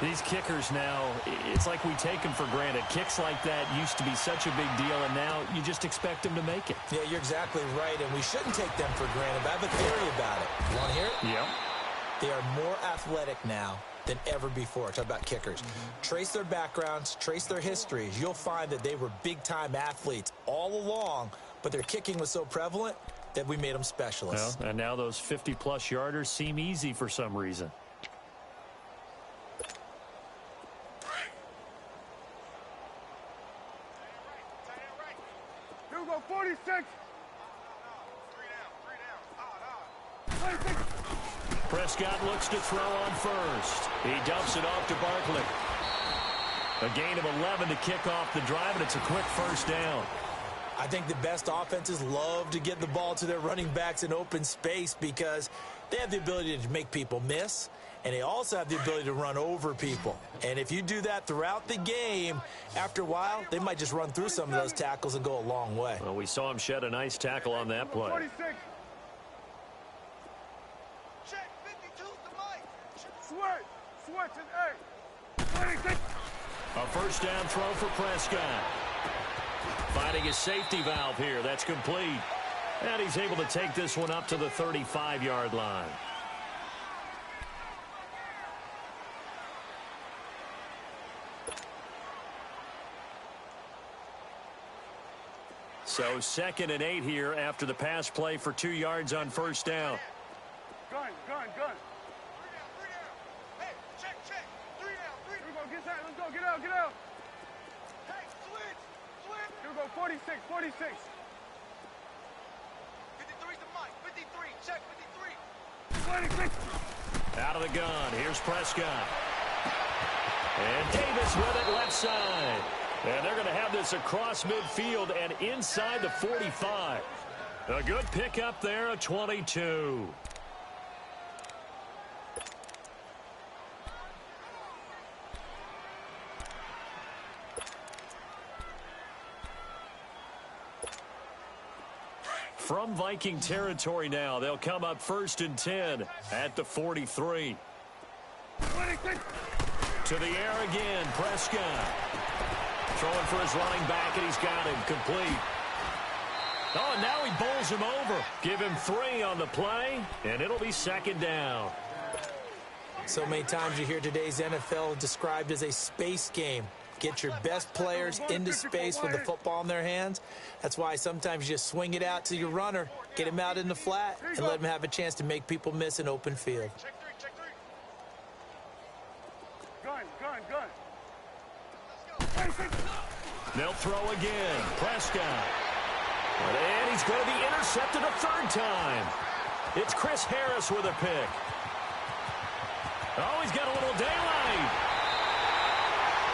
These kickers now, it's like we take them for granted. Kicks like that used to be such a big deal, and now you just expect them to make it. Yeah, you're exactly right, and we shouldn't take them for granted. But I have a theory about it. You want to hear it? Yeah. They are more athletic now than ever before. Talk about kickers. Trace their backgrounds, trace their histories. You'll find that they were big-time athletes all along, but their kicking was so prevalent that we made them specialists. Well, and now those 50-plus yarders seem easy for some reason. Here we go, 46. 3 down. 26. Prescott looks to throw on first. He dumps it off to Barkley. A gain of 11 to kick off the drive, and it's a quick first down. I think the best offenses love to get the ball to their running backs in open space because they have the ability to make people miss, and they also have the ability to run over people. And if you do that throughout the game, after a while, they might just run through some of those tackles and go a long way. Well, we saw him shed a nice tackle on that play. 46. Check, 52 to Mike. Switch, and 26. A first down throw for Prescott. Finding his safety valve here. That's complete. And he's able to take this one up to the 35-yard line. So 2nd and 8 here after the pass play for 2 yards on first down. Gun. Hey, check. 3 down. Here we go, get that. Let's go, get out. Hey, switch. Here we go, 46. 53 to Mike. 53, check, 53. 26. Out of the gun. Here's Prescott. And Davis with it left side. And they're going to have this across midfield and inside the 45. A good pickup there, a 22. From Viking territory now, they'll come up 1st and 10 at the 43. 26. To the air again, Prescott. Throwing for his running back, and he's got him complete. Oh, and now he bowls him over. Give him 3 on the play, and it'll be 2nd down. So many times you hear today's NFL described as a space game. Get your best players into space with the football in their hands. That's why sometimes you just swing it out to your runner, get him out in the flat, and let him have a chance to make people miss an open field. Check 3. Gun. They'll throw again. Prescott. And he's going to be intercepted a 3rd time. It's Chris Harris with a pick. Oh, he's got a little daylight.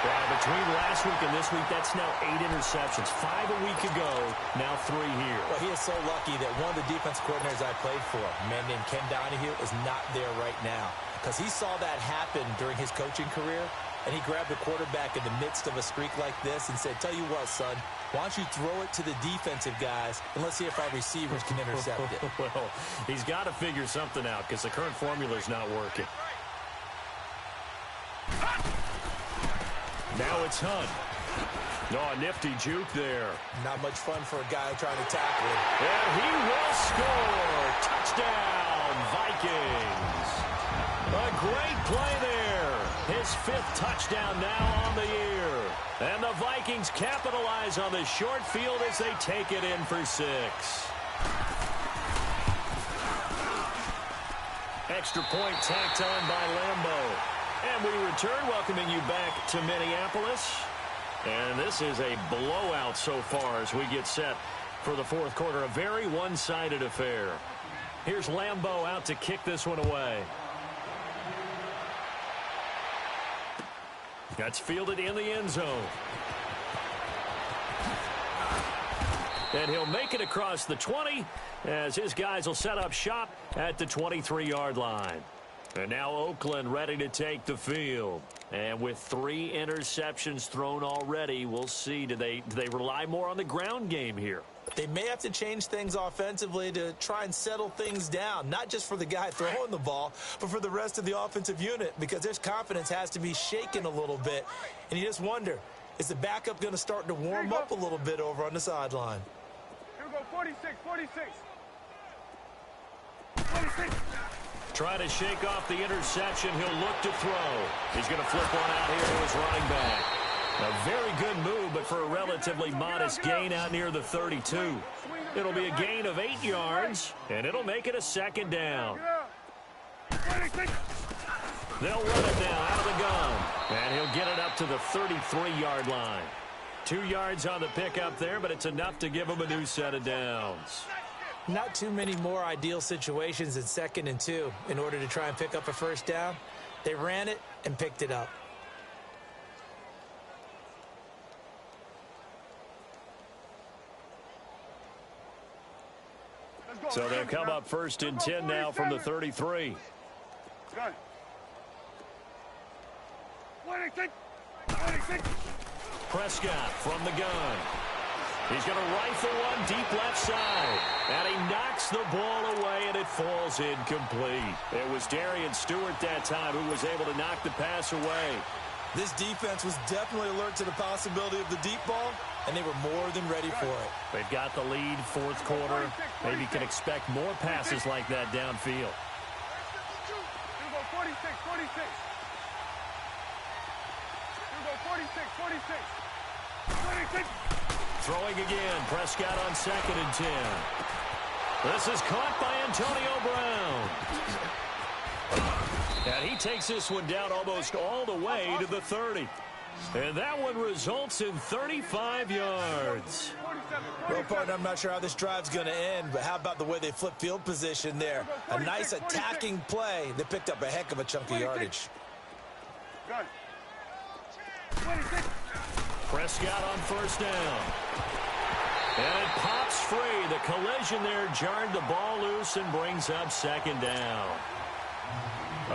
Yeah, between last week and this week, that's now 8 interceptions. 5 a week ago, now 3 here. Well, he is so lucky that one of the defense coordinators I played for, a man named Ken Donahue, is not there right now. Because he saw that happen during his coaching career, and he grabbed the quarterback in the midst of a streak like this and said, tell you what, son, why don't you throw it to the defensive guys, and let's see if our receivers can intercept it. Well, he's got to figure something out because the current formula is not working. Now it's Hunt. Oh, a nifty juke there. Not much fun for a guy trying to tackle it. And he will score. Touchdown, Vikings. A great play there. His 5th touchdown now on the year. And the Vikings capitalize on the short field as they take it in for 6. Extra point tacked on by Lambeau. And we return, welcoming you back to Minneapolis. And this is a blowout so far as we get set for the 4th quarter. A very one-sided affair. Here's Lambeau out to kick this one away. That's fielded in the end zone. And he'll make it across the 20 as his guys will set up shop at the 23-yard line. And now Oakland ready to take the field. And with 3 interceptions thrown already, we'll see. Do they rely more on the ground game here? They may have to change things offensively to try and settle things down, not just for the guy throwing the ball, but for the rest of the offensive unit, because their confidence has to be shaken a little bit. And you just wonder, is the backup going to start to warm up a little bit over on the sideline? Here we go, 46. Try to shake off the interception. He'll look to throw. He's going to flip one out here to his running back. A very good move, but for a relatively modest gain out near the 32. It'll be a gain of 8 yards, and it'll make it a 2nd down. They'll run it now out of the gun, and he'll get it up to the 33-yard line. 2 yards on the pickup there, but it's enough to give him a new set of downs. Not too many more ideal situations in 2nd and 2 in order to try and pick up a first down. They ran it and picked it up. So they'll come up 1st and 10 now from the 33. Good. 26. 26. Prescott from the gun. He's going to rifle one deep left side. And he knocks the ball away, and it falls incomplete. It was Darian Stewart that time who was able to knock the pass away. This defense was definitely alert to the possibility of the deep ball, and they were more than ready for it. They've got the lead, 4th quarter. Maybe can expect more passes like that downfield. 46, 46. 46, 46. 46. Throwing again, Prescott on 2nd and 10. This is caught by Antonio Brown. And he takes this one down almost all the way to the 30. And that one results in 35 yards. Well, partner, I'm not sure how this drive's going to end, but how about the way they flip field position there? A nice attacking play that picked up a heck of a chunk of yardage. Good. 26. Prescott on 1st down. And it pops free. The collision there jarred the ball loose and brings up 2nd down.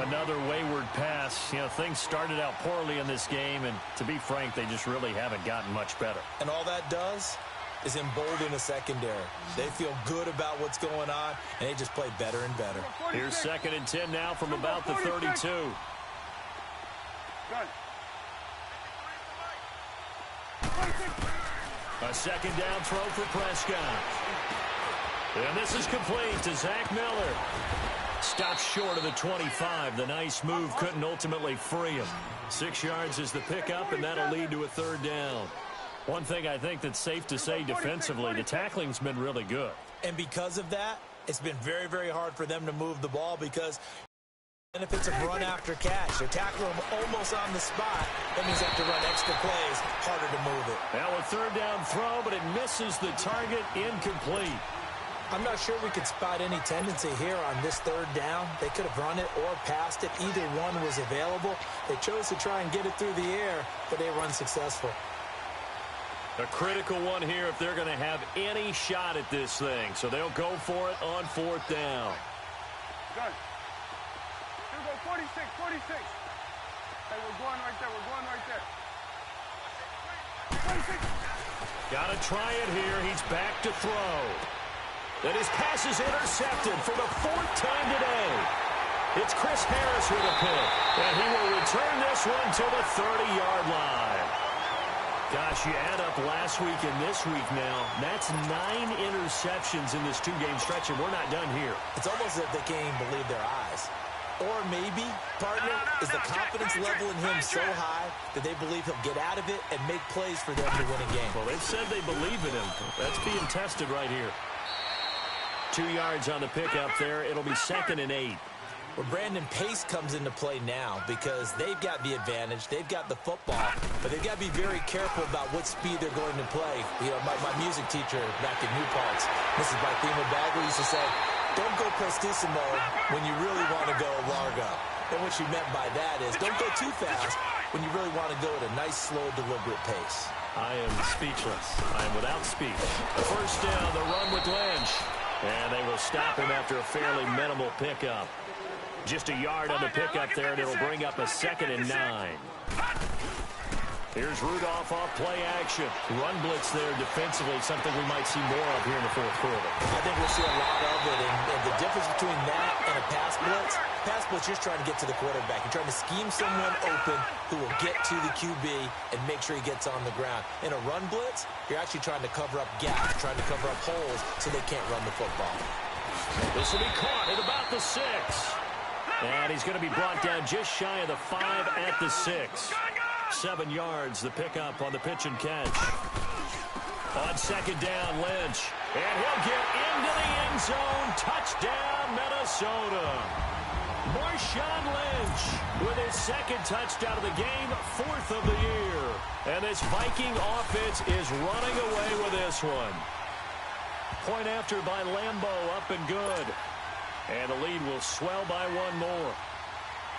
Another wayward pass. You know, things started out poorly in this game, and to be frank, they just really haven't gotten much better. And all that does is embolden the secondary. They feel good about what's going on, and they just play better and better. Here's 2nd and 10 now from about the 32. Good. A 2nd down throw for Prescott. And this is complete to Zach Miller. Stops short of the 25. The nice move couldn't ultimately free him. 6 yards is the pickup, and that'll lead to a 3rd down. One thing I think that's safe to say defensively, the tackling's been really good. And because of that, it's been very, very hard for them to move the ball because benefits of run after catch. They're tackling them almost on the spot. That means they have to run extra plays, harder to move it. Now a 3rd down throw, but it misses the target, incomplete. I'm not sure we could spot any tendency here on this 3rd down. They could have run it or passed it. Either one was available. They chose to try and get it through the air, but they were unsuccessful. A critical one here if they're going to have any shot at this thing. So they'll go for it on 4th down. Good. Here we go, 46, 46. Hey, we're going right there, we're going right there. 46. Got to try it here. He's back to throw. And his pass is intercepted for the 4th time today. It's Chris Harris with a pick. And he will return this one to the 30-yard line. Gosh, you add up last week and this week now. That's 9 interceptions in this 2-game stretch, and we're not done here. It's almost as if they can't even believe their eyes. Or maybe, partner, is the confidence level in him so high that they believe he'll get out of it and make plays for them to win a game. Well, they've said they believe in him. That's being tested right here. 2 yards on the pickup there. It'll be 2nd and 8. Well, Brandon, pace comes into play now because they've got the advantage. They've got the football, but they've got to be very careful about what speed they're going to play. You know, my music teacher back in New Parts, Mrs. Barthema Bagley, used to say, don't go prestissimo when you really want to go largo. And what she meant by that is don't go too fast when you really want to go at a nice, slow, deliberate pace. I am speechless. I am without speech. 1st down, the run with Lynch. And they will stop him after a fairly minimal pickup. Just a yard on the pickup there, and it'll bring up a 2nd and 9. Here's Rudolph off play action. Run blitz there defensively, something we might see more of here in the 4th quarter. I think we'll see a lot of it, and the difference between that and a pass blitz, you're just trying to get to the quarterback. You're trying to scheme someone open who will get to the QB and make sure he gets on the ground. In a run blitz, you're actually trying to cover up gaps, trying to cover up holes so they can't run the football. This will be caught at about the 6. And he's going to be brought down just shy of the 5 at the 6. 7 yards, the pickup on the pitch and catch. On 2nd down, Lynch. And he'll get into the end zone. Touchdown, Minnesota. Marshawn Lynch with his 2nd touchdown of the game, 4th of the year. And this Viking offense is running away with this one. Point after by Lambeau, up and good. And the lead will swell by one more.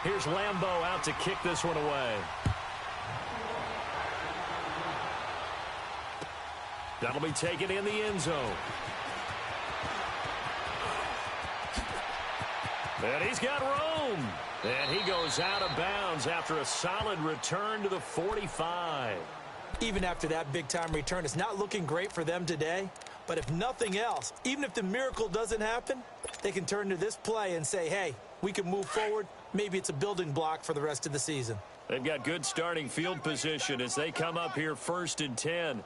Here's Lambeau out to kick this one away. That'll be taken in the end zone. And he's got room. And he goes out of bounds after a solid return to the 45. Even after that big-time return, it's not looking great for them today. But if nothing else, even if the miracle doesn't happen, they can turn to this play and say, hey, we can move forward. Maybe it's a building block for the rest of the season. They've got good starting field position as they come up here 1st and 10.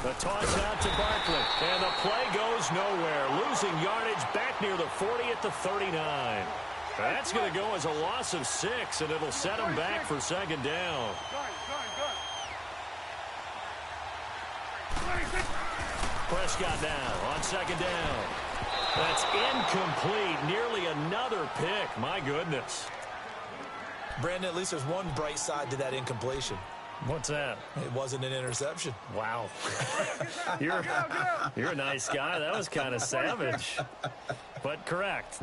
The toss out to Barkley, and the play goes nowhere. Losing yardage back near the 40 at the 39. That's going to go as a loss of 6, and it'll set them back for 2nd down. Prescott now on 2nd down. That's incomplete. Nearly another pick. My goodness. Brandon, at least there's one bright side to that incompletion. What's that? It wasn't an interception. Wow. You're a nice guy. That was kind of savage. But correct.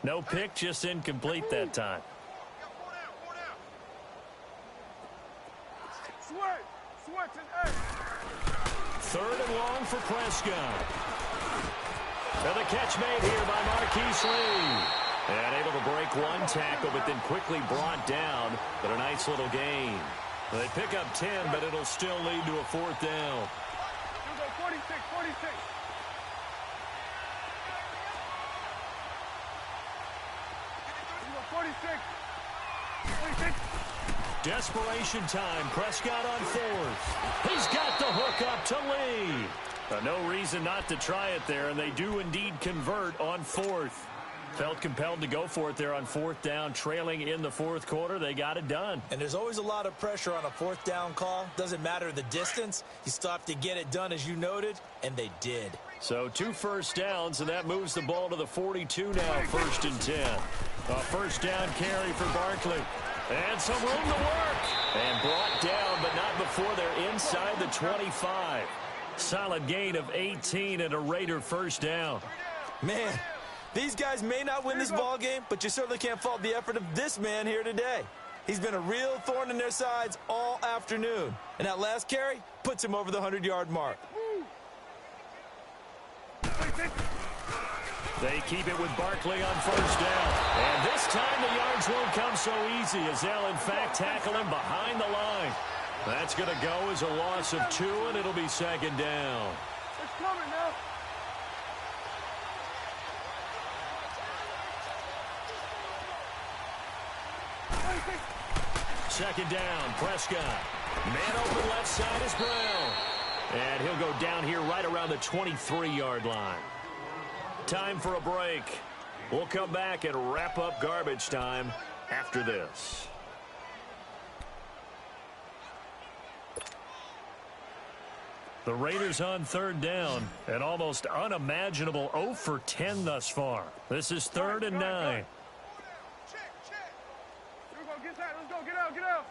No pick, just incomplete that time. Switch and eight. 3rd and long for Prescott. And the catch made here by Marquise Lee. And able to break one tackle, but then quickly brought down. But a nice little gain. They pick up 10, but it'll still lead to a 4th down. You go 46, 46. You go 46. 46. Desperation time. Prescott on 4th. He's got the hook up to Lee. No reason not to try it there, and they do indeed convert on 4th. Felt compelled to go for it there on 4th down, trailing in the 4th quarter. They got it done. And there's always a lot of pressure on a 4th down call. Doesn't matter the distance. You still have to get it done, as you noted, and they did. So 2 first downs, and that moves the ball to the 42 now, 1st and 10. A 1st down carry for Barkley. And some room to work. And brought down, but not before they're inside the 25. Solid gain of 18 and a Raider 1st down. Man, these guys may not win this ball game, but you certainly can't fault the effort of this man here today. He's been a real thorn in their sides all afternoon. And that last carry puts him over the 100-yard mark. They keep it with Barkley on 1st down. And this time the yards won't come so easy as they'll, in fact, tackle him behind the line. That's going to go as a loss of 2, and it'll be 2nd down. It's coming now. Second down, Prescott. Man open left side is Brown. And he'll go down here right around the 23-yard line. Time for a break. We'll come back and wrap up garbage time after this. The Raiders on 3rd down. An almost unimaginable 0 for 10 thus far. This is 3rd and 9. Get that. Let's go. Get out. Get out.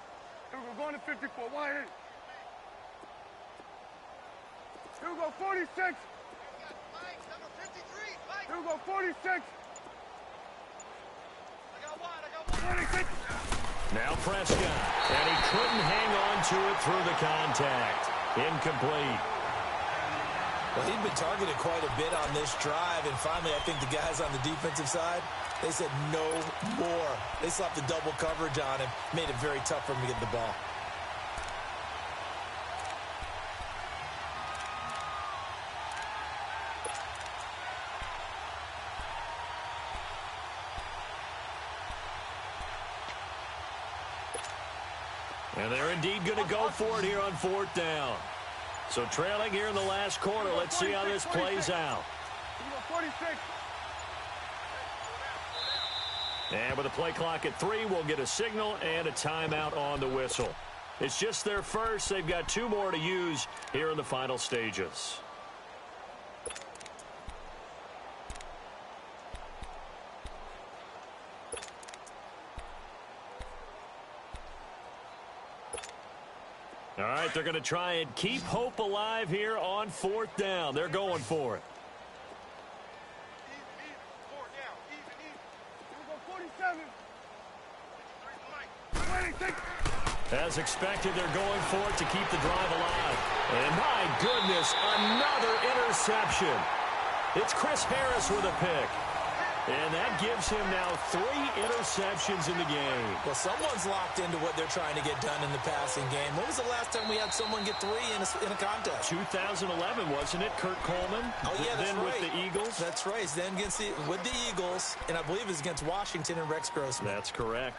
Here we go. Going to 54. Wide in. Here we go. 46. Here we go. 46. 46. Now Prescott. And he couldn't hang on to it through the contact. Incomplete. Well, he'd been targeted quite a bit on this drive, and finally I think the guys on the defensive side, they said no more. They slapped the double coverage on him, made it very tough for him to get the ball. And they're indeed going to go for it here on 4th down. So trailing here in the last quarter. Let's see how this plays out. 46. And with the play clock at 3, we'll get a signal and a timeout on the whistle. It's just their first. They've got 2 more to use here in the final stages. All right, they're going to try and keep hope alive here on 4th down. They're going for it. As expected, they're going for it to keep the drive alive. And my goodness, another interception. It's Chris Harris with a pick. And that gives him now 3 interceptions in the game. Well, someone's locked into what they're trying to get done in the passing game. When was the last time we had someone get 3 in a contest? 2011, wasn't it? Kurt Coleman. Oh, yeah, that's then right. With the Eagles. That's right. Then with the Eagles, and I believe it's against Washington and Rex Grossman. That's correct.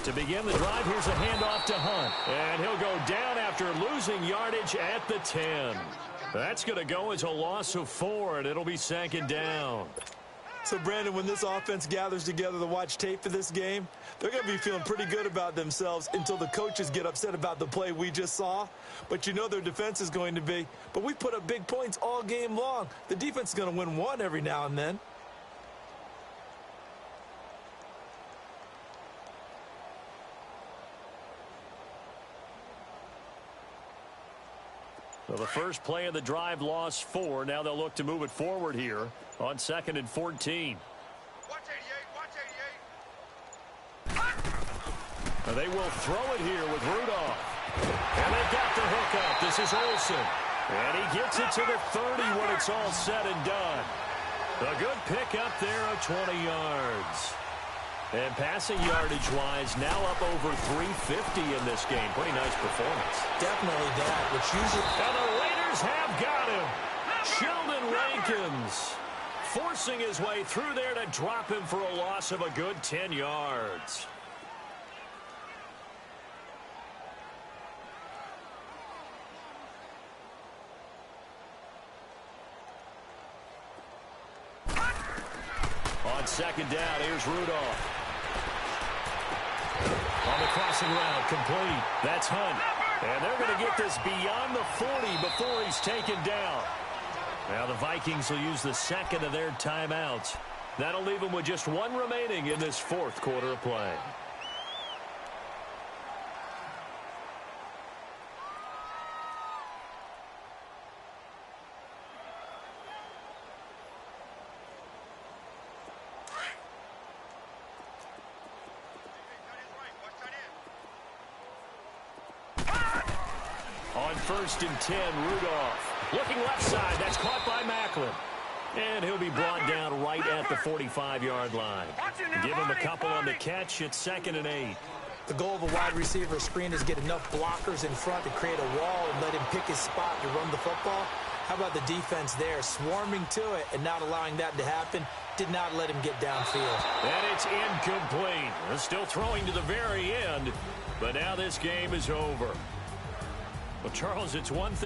To begin the drive, here's a handoff to Hunt. And he'll go down after losing yardage at the 10. That's going to go as a loss of 4, and it'll be 2nd down. So, Brandon, when this offense gathers together to watch tape for this game, they're going to be feeling pretty good about themselves until the coaches get upset about the play we just saw. But you know their defense is going to be. But we put up big points all game long. The defense is going to win one every now and then. So the first play of the drive lost 4. Now they'll look to move it forward here on 2nd and 14. Watch 88, watch 88. Now they will throw it here with Rudolph. And they got the hookup. This is Olsen. And he gets it to the 30 when it's all said and done. A good pick up there of 20 yards. And passing yardage-wise, now up over 350 in this game. Pretty nice performance. Definitely that, which usually... And the Raiders have got him. Sheldon Rankins forcing his way through there to drop him for a loss of a good 10 yards. On 2nd down, here's Rudolph. On the crossing route, complete. That's Hunt. And they're going to get this beyond the 40 before he's taken down. Now the Vikings will use the 2nd of their timeouts. That'll leave them with just 1 remaining in this 4th quarter of play. On 1st and 10, Rudolph. Looking left side. That's caught by Macklin. And he'll be brought down right at the 45-yard line. Give him a couple on the catch. It's 2nd and 8. The goal of a wide receiver screen is get enough blockers in front to create a wall and let him pick his spot to run the football. How about the defense there? Swarming to it and not allowing that to happen. Did not let him get downfield. And it's incomplete. They're still throwing to the very end. But now this game is over. Well, Charles, it's one thing.